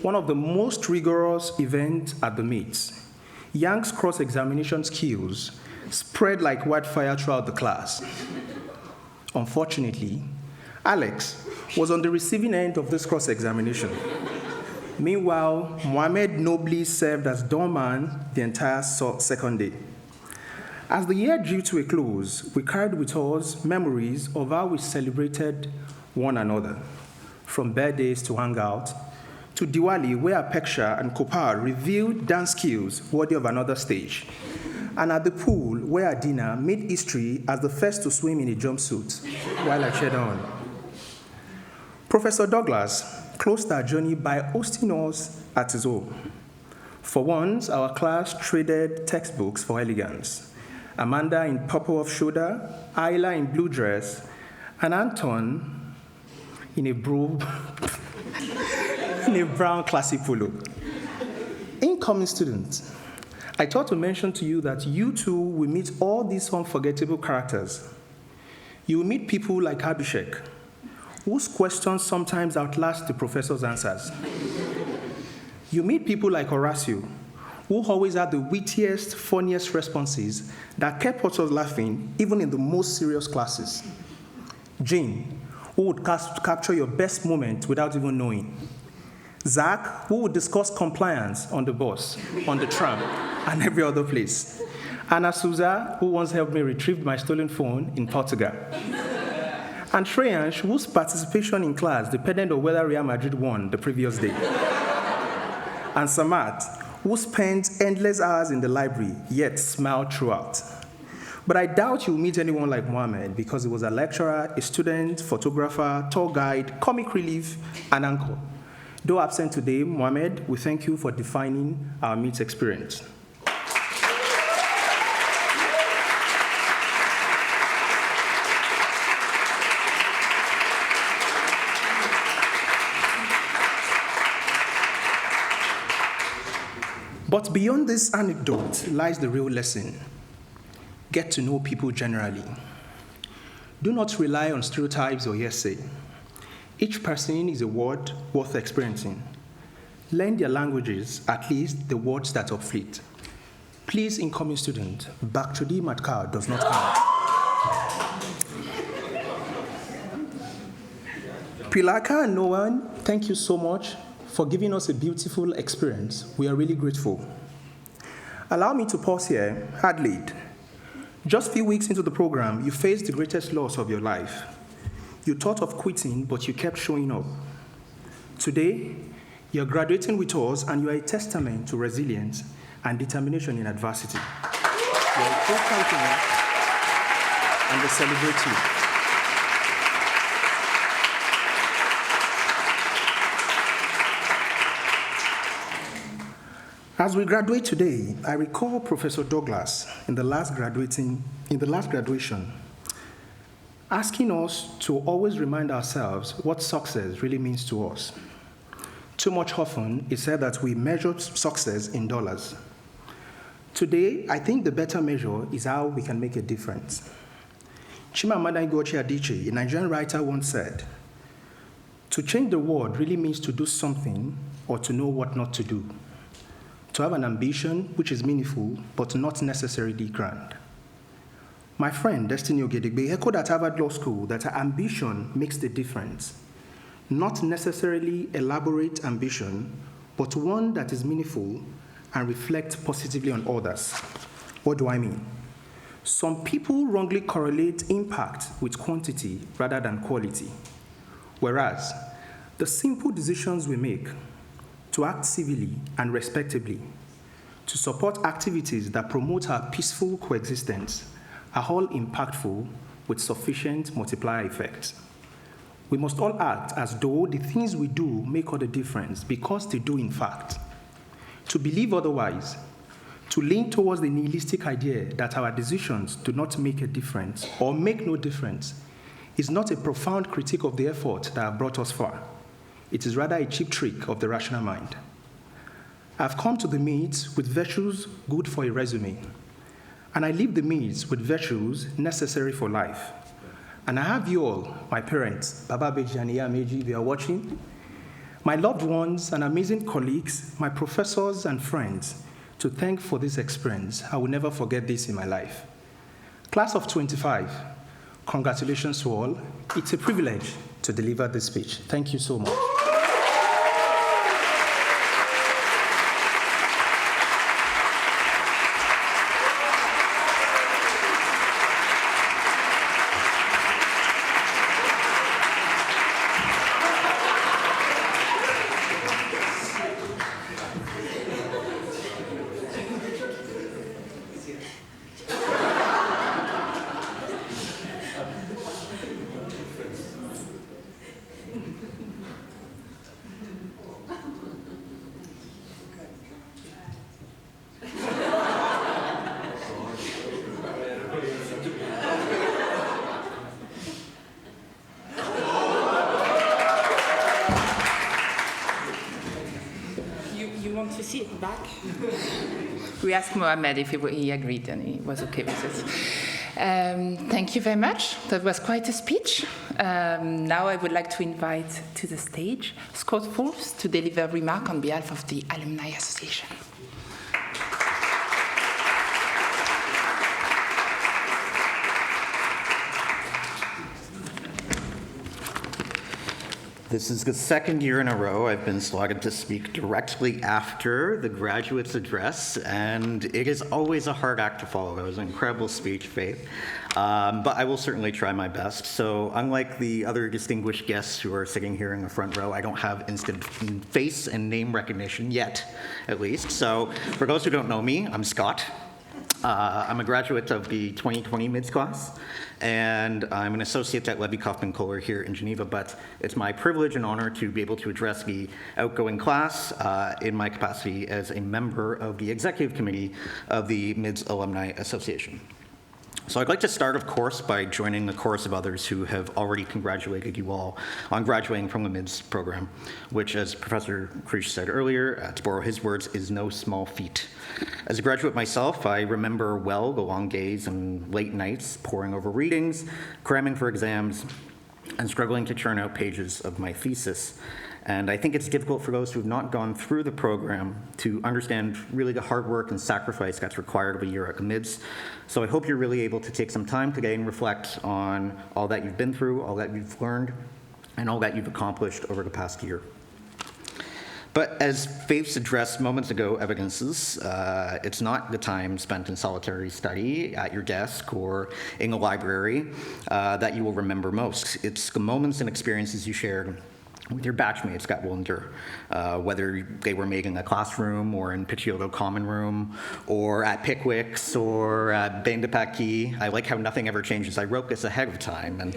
Speaker 5: one of the most rigorous events at the MIDS. Young's cross-examination skills spread like wildfire throughout the class. Unfortunately, Alex was on the receiving end of this cross-examination. Meanwhile, Mohammed nobly served as doorman the entire second day. As the year drew to a close, we carried with us memories of how we celebrated one another, from birthdays to hangouts, to Diwali, where Apeksha and Kopal revealed dance skills worthy of another stage, and at the pool, where Adina made history as the first to swim in a jumpsuit while I cheered on. Professor Douglas closed our journey by hosting us at his home. For once, our class traded textbooks for elegance. Amanda in purple off-shoulder, Ayla in blue dress, and Anton in a brown classy polo. Incoming students, I thought to mention to you that you too will meet all these unforgettable characters. You will meet people like Abhishek, whose questions sometimes outlast the professor's answers. You meet people like Horacio, who always had the wittiest, funniest responses that kept us laughing even in the most serious classes. Jane, who would capture your best moment without even knowing. Zach, who would discuss compliance on the bus, on the tram, and every other place. Ana Souza, who once helped me retrieve my stolen phone in Portugal. And Shreyansh, whose participation in class depended on whether Real Madrid won the previous day. And Samat, who spent endless hours in the library, yet smiled throughout. But I doubt you'll meet anyone like Mohammed because he was a lecturer, a student, photographer, tour guide, comic relief, and anchor. Though absent today, Mohammed, we thank you for defining our MIDS experience. But beyond this anecdote lies the real lesson. Get to know people generally. Do not rely on stereotypes or hearsay. Each person is a word worth experiencing. Learn their languages, at least the words that uplift. Please, incoming student, Bakchudi Matkar does not count. Pilaka and Noan, thank you so much for giving us a beautiful experience. We are really grateful. Allow me to pause here. Adelaide, just a few weeks into the program, you faced the greatest loss of your life. You thought of quitting, but you kept showing up. Today, you're graduating with us, and you are a testament to resilience and determination in adversity. You're a true champion, and we celebrate you. As we graduate today, I recall Professor Douglas in the last graduation, asking us to always remind ourselves what success really means to us. Too much often, he said that we measure success in dollars. Today, I think the better measure is how we can make a difference. Chimamanda Ngozi Adichie, a Nigerian writer, once said, "To change the world really means to do something or to know what not to do. To have an ambition which is meaningful but not necessarily grand." My friend, Destiny Ogedegbe, echoed at Harvard Law School that her ambition makes the difference. Not necessarily elaborate ambition, but one that is meaningful and reflects positively on others. What do I mean? Some people wrongly correlate impact with quantity rather than quality. Whereas, the simple decisions we make to act civilly and respectably, to support activities that promote our peaceful coexistence, are all impactful with sufficient multiplier effects. We must all act as though the things we do make all the difference because they do in fact. To believe otherwise, to lean towards the nihilistic idea that our decisions do not make a difference or make no difference, is not a profound critique of the effort that have brought us far. It is rather a cheap trick of the rational mind. I've come to the MIDS with virtues good for a resume, and I leave the MIDS with virtues necessary for life. And I have you all, my parents, Baba Beji and Iya Meji, if you are watching, my loved ones and amazing colleagues, my professors and friends, to thank for this experience. I will never forget this in my life. Class of 25, congratulations to all. It's a privilege to deliver this speech. Thank you so much.
Speaker 4: You want to see it back? We asked Mohamed if he agreed, and he was okay with it. Thank you very much. That was quite a speech. Now I would like to invite to the stage Scott Forbes to deliver a remark on behalf of the Alumni Association.
Speaker 6: This is the second year in a row I've been slotted to speak directly after the graduate's address, and it is always a hard act to follow. It was an incredible speech, Faith, but I will certainly try my best. So unlike the other distinguished guests who are sitting here in the front row, I don't have instant face and name recognition yet, at least. So for those who don't know me, I'm Scott. I'm a graduate of the 2020 MIDS class, and I'm an associate at Emilie Kaufmann-Kohler here in Geneva, but it's my privilege and honor to be able to address the outgoing class in my capacity as a member of the executive committee of the MIDS Alumni Association. So I'd like to start, of course, by joining the chorus of others who have already congratulated you all on graduating from the MIDS program, which, as Professor Krisch said earlier, to borrow his words, is no small feat. As a graduate myself, I remember well the long days and late nights poring over readings, cramming for exams, and struggling to churn out pages of my thesis. And I think it's difficult for those who have not gone through the program to understand really the hard work and sacrifice that's required of a year at the MIDS. So I hope you're really able to take some time today and reflect on all that you've been through, all that you've learned, and all that you've accomplished over the past year. But as Faith's address moments ago evidences, it's not the time spent in solitary study at your desk or in a library that you will remember most. It's the moments and experiences you shared with your batchmates that will endure, whether they were made in a classroom or in Picciotto Common Room or at Pickwick's or at Bain de Paquis. I like how nothing ever changes. I wrote this ahead of time. And,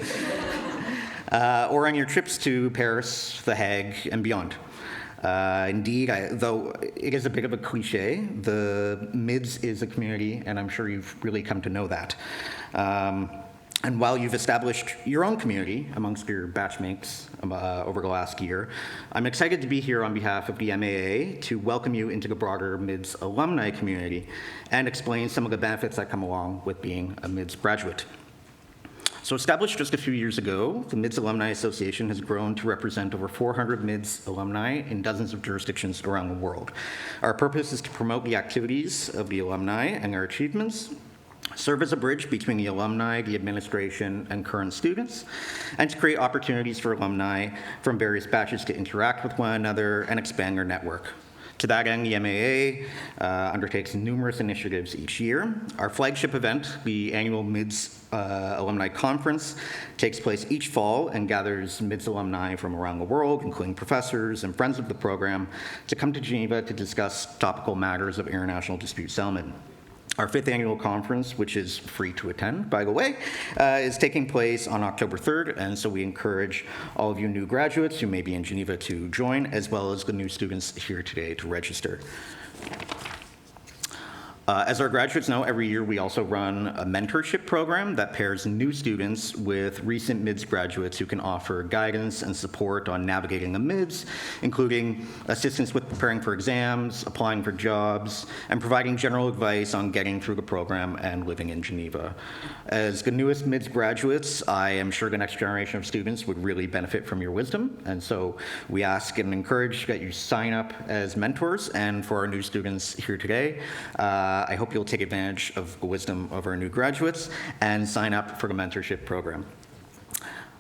Speaker 6: or on your trips to Paris, The Hague, and beyond. Indeed, though it is a bit of a cliche, the MIDS is a community, and I'm sure you've really come to know that. And while you've established your own community amongst your batchmates over the last year, I'm excited to be here on behalf of the MAA to welcome you into the broader MIDS alumni community and explain some of the benefits that come along with being a MIDS graduate. So established just a few years ago, the MIDS Alumni Association has grown to represent over 400 MIDS alumni in dozens of jurisdictions around the world. Our purpose is to promote the activities of the alumni and their achievements, serve as a bridge between the alumni, the administration, and current students, and to create opportunities for alumni from various batches to interact with one another and expand their network. To that end, the MAA undertakes numerous initiatives each year. Our flagship event, the annual MIDS Alumni Conference, takes place each fall and gathers MIDS alumni from around the world, including professors and friends of the program, to come to Geneva to discuss topical matters of international dispute settlement. Our 5th annual conference, which is free to attend, by the way, is taking place on October 3rd, and so we encourage all of you new graduates who may be in Geneva to join, as well as the new students here today to register. As our graduates know, every year we also run a mentorship program that pairs new students with recent MIDS graduates who can offer guidance and support on navigating the MIDS, including assistance with preparing for exams, applying for jobs, and providing general advice on getting through the program and living in Geneva. As the newest MIDS graduates, I am sure the next generation of students would really benefit from your wisdom, and so we ask and encourage that you sign up as mentors. And for our new students here today, I hope you'll take advantage of the wisdom of our new graduates and sign up for the mentorship program.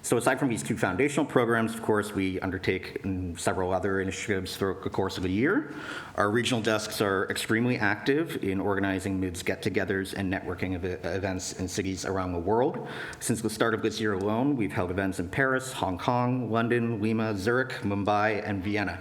Speaker 6: So aside from these two foundational programs, of course, we undertake several other initiatives throughout the course of a year. Our regional desks are extremely active in organizing MIDS get-togethers and networking events in cities around the world. Since the start of this year alone, we've held events in Paris, Hong Kong, London, Lima, Zurich, Mumbai, and Vienna.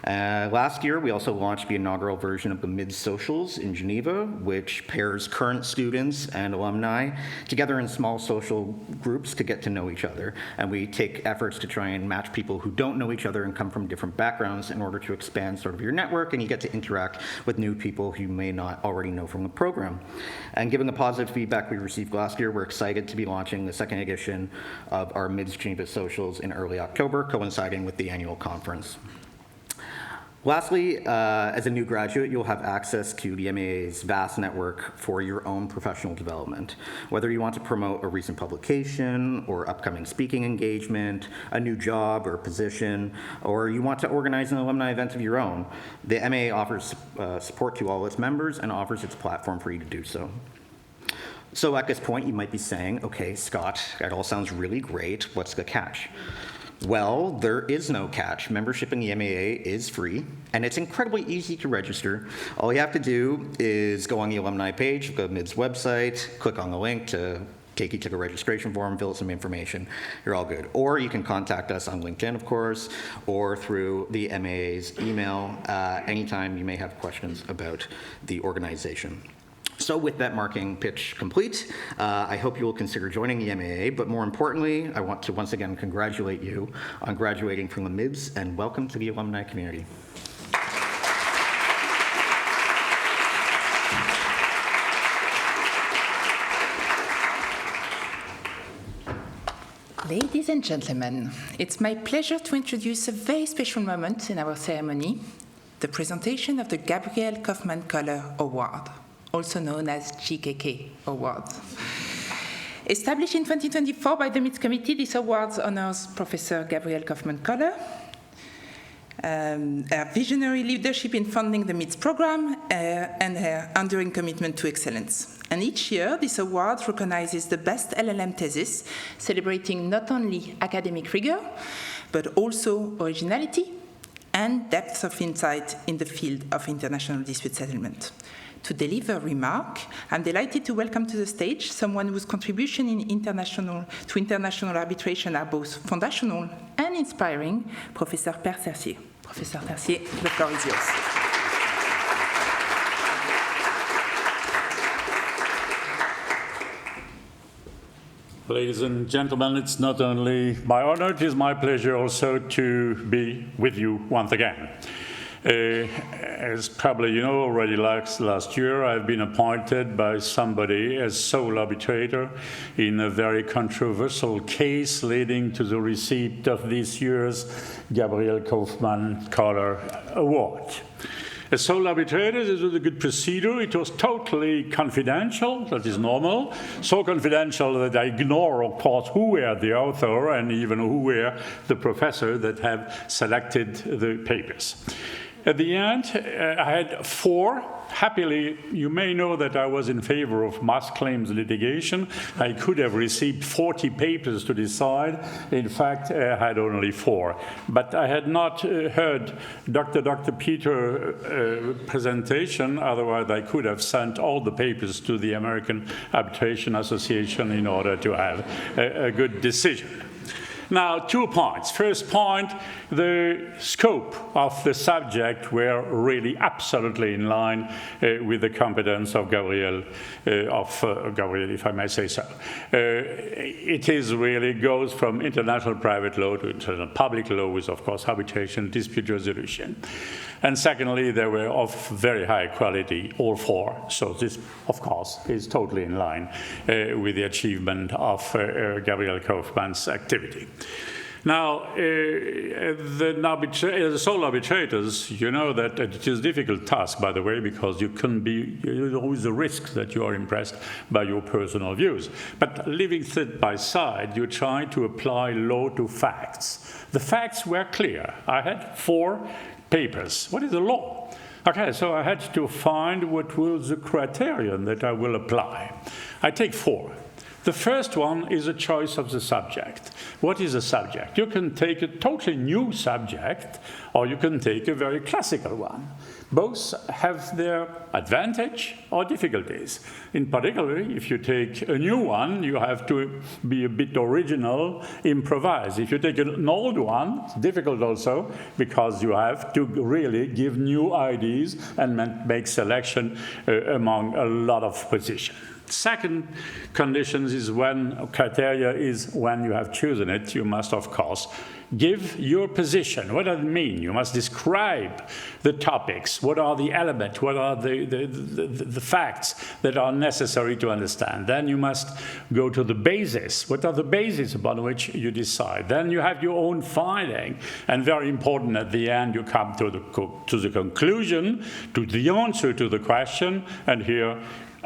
Speaker 6: Last year, we also launched the inaugural version of the MIDS Socials in Geneva, which pairs current students and alumni together in small social groups to get to know each other. And we take efforts to try and match people who don't know each other and come from different backgrounds in order to expand sort of your network, and you get to interact with new people who you may not already know from the program. And given the positive feedback we received last year, we're excited to be launching the second edition of our MIDS Geneva Socials in early October, coinciding with the annual conference. Lastly, as a new graduate, you'll have access to the MAA's vast network for your own professional development. Whether you want to promote a recent publication or upcoming speaking engagement, a new job or position, or you want to organize an alumni event of your own, the MAA offers support to all its members and offers its platform for you to do so. So at this point, you might be saying, okay, Scott, that all sounds really great. What's the catch? Well, there is no catch. Membership in the MAA is free, and it's incredibly easy to register. All you have to do is go on the alumni page, go to MIDS website, click on the link to take you to the registration form, fill out some information. You're all good. Or you can contact us on LinkedIn, of course, or through the MAA's email anytime you may have questions about the organization. So with that marketing pitch complete, I hope you will consider joining the MAA, but more importantly, I want to once again congratulate you on graduating from the MIDS, and welcome to the alumni community.
Speaker 4: Ladies and gentlemen, it's my pleasure to introduce a very special moment in our ceremony, the presentation of the Gabrielle Kaufmann-Kohler Award, also known as GKK Award. Established in 2024 by the MIDS Committee, this award honors Professor Gabrielle Kaufmann-Kohler, her visionary leadership in funding the MIDS program, and her enduring commitment to excellence. And each year, this award recognizes the best LL.M thesis, celebrating not only academic rigor, but also originality and depth of insight in the field of international dispute settlement. To deliver a remark, I'm delighted to welcome to the stage someone whose contribution to international arbitration are both foundational and inspiring, Professor Per Tertier. Professor Tertier, the floor is yours.
Speaker 7: Ladies and gentlemen, it's not only my honor, it is my pleasure also to be with you once again. As probably you know already, last year, I've been appointed by somebody as sole arbitrator in a very controversial case leading to the receipt of this year's Gabrielle Kaufmann-Kohler Award. As sole arbitrator, this was a good procedure. It was totally confidential, that is normal. So confidential that I ignore, of course, who were the author and even who were the professor that have selected the papers. At the end, I had 4. Happily, you may know that I was in favor of mass claims litigation. I could have received 40 papers to decide. In fact, I had only 4. But I had not heard Dr. Peter presentation. Otherwise, I could have sent all the papers to the American Arbitration Association in order to have a good decision. Now, 2 points. First point, the scope of the subject were really absolutely in line with the competence of Gabrielle, if I may say so. It is really goes from international private law to international public law with, of course, arbitration, dispute resolution. And secondly, they were of very high quality, all 4. So this, of course, is totally in line with the achievement of Gabrielle Kaufmann's activity. Now, the sole arbitrators, you know that it is a difficult task, by the way, because there's always a risk that you are impressed by your personal views. But leaving that by side, you try to apply law to facts. The facts were clear. I had 4 papers. What is the law? Okay, so I had to find what was the criterion that I will apply. I take 4. The first one is a choice of the subject. What is a subject? You can take a totally new subject, or you can take a very classical one. Both have their advantage or difficulties. In particular, if you take a new one, you have to be a bit original, improvise. If you take an old one, it's difficult also, because you have to really give new ideas and make selection among a lot of positions. Second condition is criteria is when you have chosen it, you must, of course, give your position. What does it mean? You must describe the topics. What are the elements? What are the facts that are necessary to understand? Then you must go to the basis. What are the bases upon which you decide? Then you have your own finding. And very important, at the end, you come to the conclusion, to the answer to the question. And here,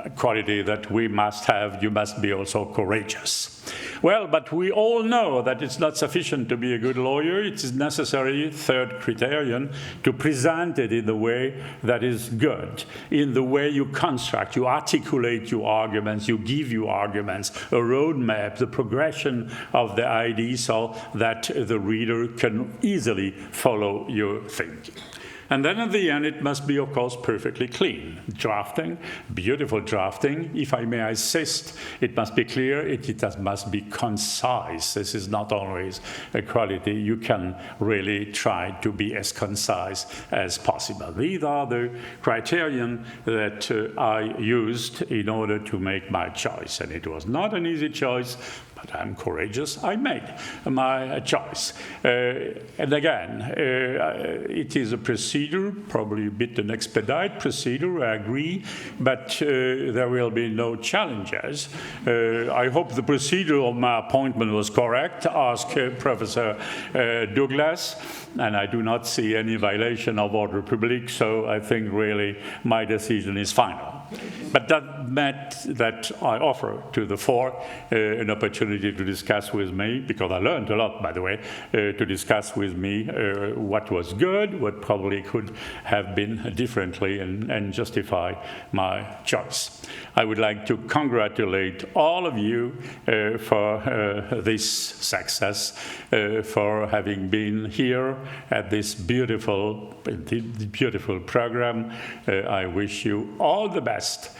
Speaker 7: a quality that we must have, you must be also courageous. Well, but we all know that it's not sufficient to be a good lawyer. It is necessary, third criterion, to present it in the way that is good, in the way you construct, you articulate your arguments, you give your arguments, a roadmap, the progression of the idea so that the reader can easily follow your thinking. And then at the end, it must be, of course, perfectly clean. Drafting, beautiful drafting. If I may insist, it must be clear, it must be concise. This is not always a quality. You can really try to be as concise as possible. These are the criterion that I used in order to make my choice. And it was not an easy choice, but I'm courageous. I made my choice. And again, it is a procedure, probably a bit an expedite procedure, I agree, but there will be no challenges. I hope the procedure of my appointment was correct. Ask Professor Douglas, and I do not see any violation of ordre public, so I think really my decision is final. But that meant that I offer to the four an opportunity to discuss with me, because I learned a lot, by the way, to discuss with me what was good, what probably could have been differently, and justify my choice. I would like to congratulate all of you for this success, for having been here at this beautiful program. I wish you all the best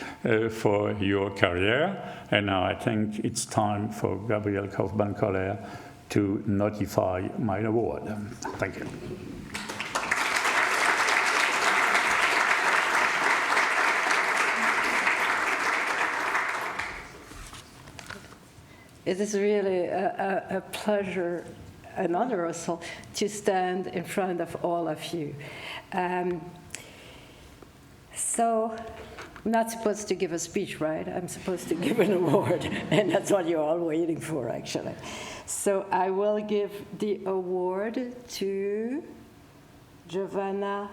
Speaker 7: for your career. And now I think it's time for Gabrielle Kaufmann-Kohler to notify my award. Thank you.
Speaker 8: It is really a pleasure, an honor also, to stand in front of all of you. So I'm not supposed to give a speech, right? I'm supposed to give an award, and that's what you're all waiting for, actually. So I will give the award to Giovanna.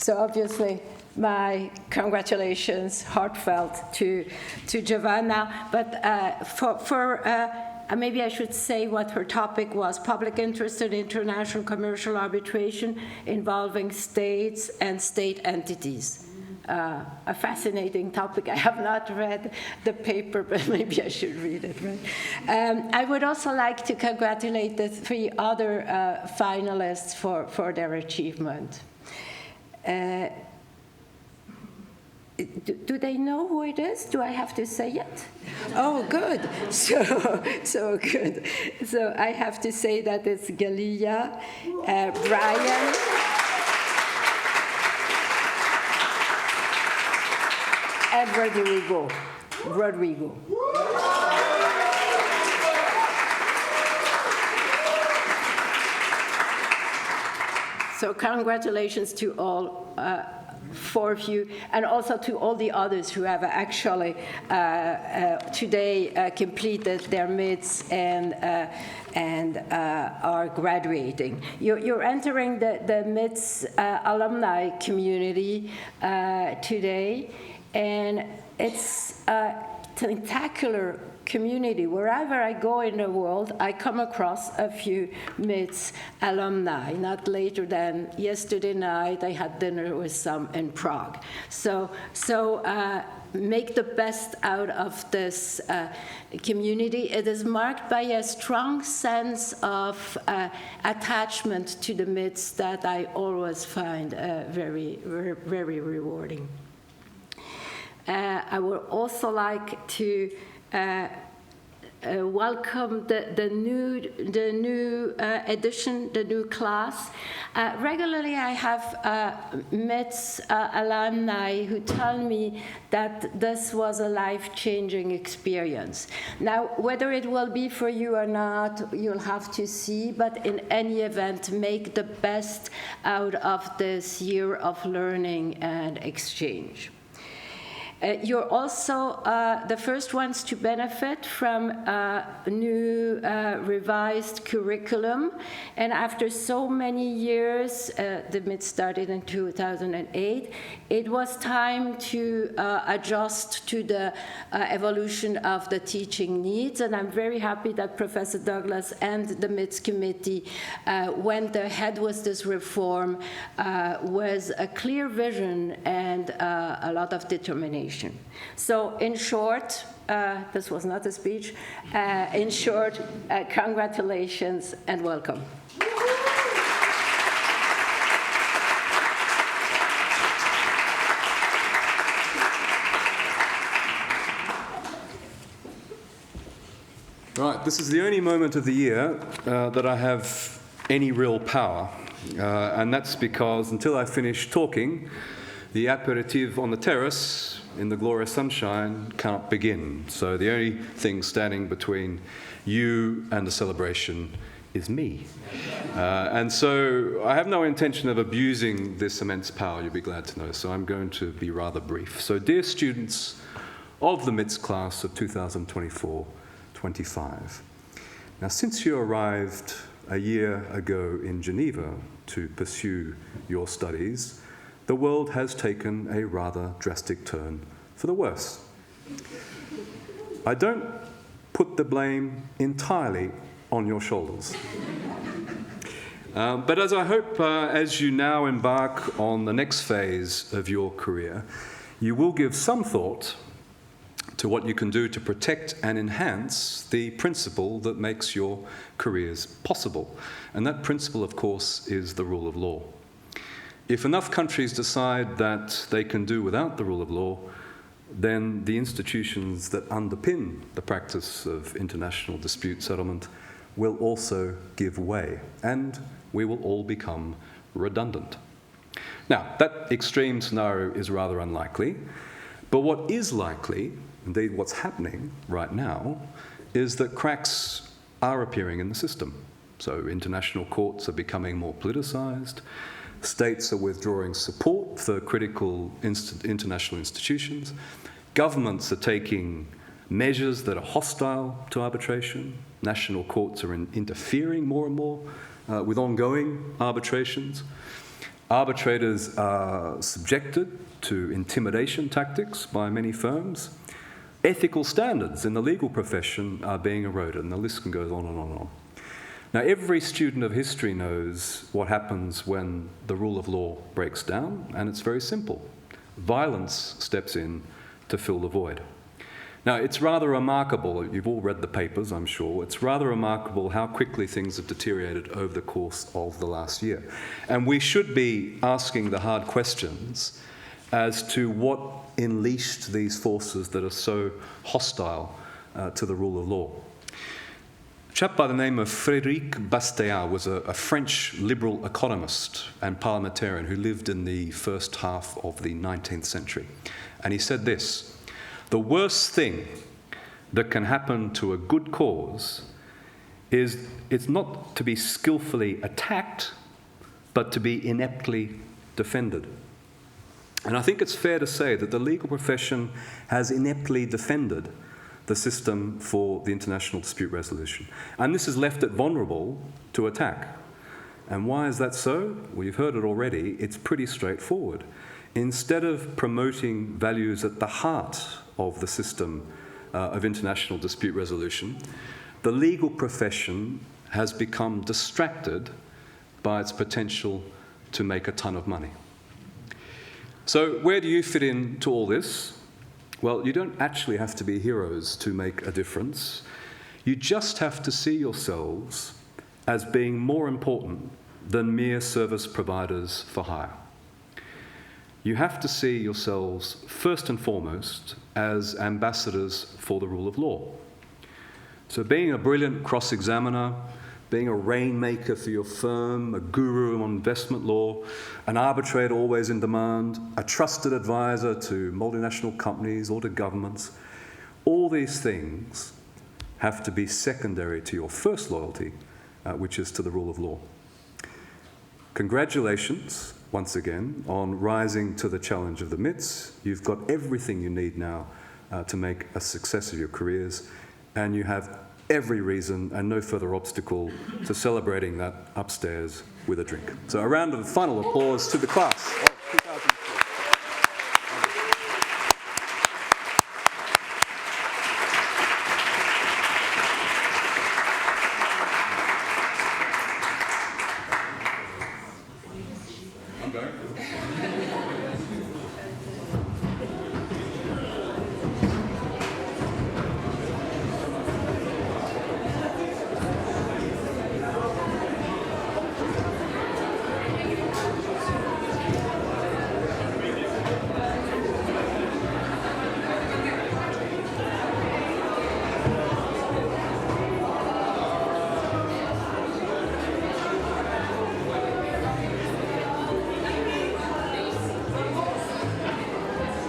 Speaker 8: So obviously, my congratulations, heartfelt, to Giovanna. But maybe I should say what her topic was: public interest in international commercial arbitration involving states and state entities. A fascinating topic. I have not read the paper, but maybe I should read it, right? I would also like to congratulate the three other finalists for their achievement. Do they know who it is? Do I have to say it? Oh, good. So good. So I have to say that it's Galia, Brian, and Rodrigo. So congratulations to all 4 of you, and also to all the others who have actually today completed their MIDS and are graduating. You're entering the MIDS alumni community today, and it's a tentacular community. Wherever I go in the world, I come across a few MIDS alumni. Not later than yesterday night, I had dinner with some in Prague. So make the best out of this community. It is marked by a strong sense of attachment to the MIDS that I always find very, very, very rewarding. I would also like to welcome the new edition, the new class. Regularly, I have MIDS alumni who tell me that this was a life-changing experience. Now, whether it will be for you or not, you'll have to see, but in any event, make the best out of this year of learning and exchange. You're also the first ones to benefit from a new revised curriculum. And after so many years, the MIDS started in 2008, it was time to adjust to the evolution of the teaching needs. And I'm very happy that Professor Douglas and the MIDS committee went ahead with this reform with a clear vision and a lot of determination. So in short, this was not a speech, in short, congratulations and welcome.
Speaker 1: Right, this is the only moment of the year that I have any real power, and that's because until I finish talking, the aperitif on the terrace in the glorious sunshine can't begin. So the only thing standing between you and the celebration is me. And so I have no intention of abusing this immense power, you'll be glad to know, so I'm going to be rather brief. So dear students of the MIDS class of 2024-25, now since you arrived a year ago in Geneva to pursue your studies, the world has taken a rather drastic turn for the worse. I don't put the blame entirely on your shoulders. But as I hope, as you now embark on the next phase of your career, you will give some thought to what you can do to protect and enhance the principle that makes your careers possible. And that principle, of course, is the rule of law. If enough countries decide that they can do without the rule of law, then the institutions that underpin the practice of international dispute settlement will also give way, and we will all become redundant. Now, that extreme scenario is rather unlikely, but what is likely, indeed what's happening right now, is that cracks are appearing in the system. So international courts are becoming more politicized, states are withdrawing support for critical international institutions. Governments are taking measures that are hostile to arbitration. National courts are interfering more and more with ongoing arbitrations. Arbitrators are subjected to intimidation tactics by many firms. Ethical standards in the legal profession are being eroded, and the list can go on and on and on. Now, every student of history knows what happens when the rule of law breaks down, and it's very simple. Violence steps in to fill the void. Now, it's rather remarkable, you've all read the papers, I'm sure, it's rather remarkable how quickly things have deteriorated over the course of the last year. And we should be asking the hard questions as to what unleashed these forces that are so hostile to the rule of law. A chap by the name of Frédéric Bastiat was a French liberal economist and parliamentarian who lived in the first half of the 19th century. And he said this: the worst thing that can happen to a good cause is it's not to be skillfully attacked, but to be ineptly defended. And I think it's fair to say that the legal profession has ineptly defended the system for the international dispute resolution. And this has left it vulnerable to attack. And why is that so? Well, you've heard it already. It's pretty straightforward. Instead of promoting values at the heart of the system of international dispute resolution, the legal profession has become distracted by its potential to make a ton of money. So where do you fit into all this? Well, you don't actually have to be heroes to make a difference. You just have to see yourselves as being more important than mere service providers for hire. You have to see yourselves first and foremost as ambassadors for the rule of law. So being a brilliant cross-examiner, being a rainmaker for your firm, a guru on investment law, an arbitrator always in demand, a trusted advisor to multinational companies or to governments, all these things have to be secondary to your first loyalty, which is to the rule of law. Congratulations, once again, on rising to the challenge of the MIDS. You've got everything you need now to make a success of your careers, and you have every reason and no further obstacle to celebrating that upstairs with a drink. So a round of final applause to the class.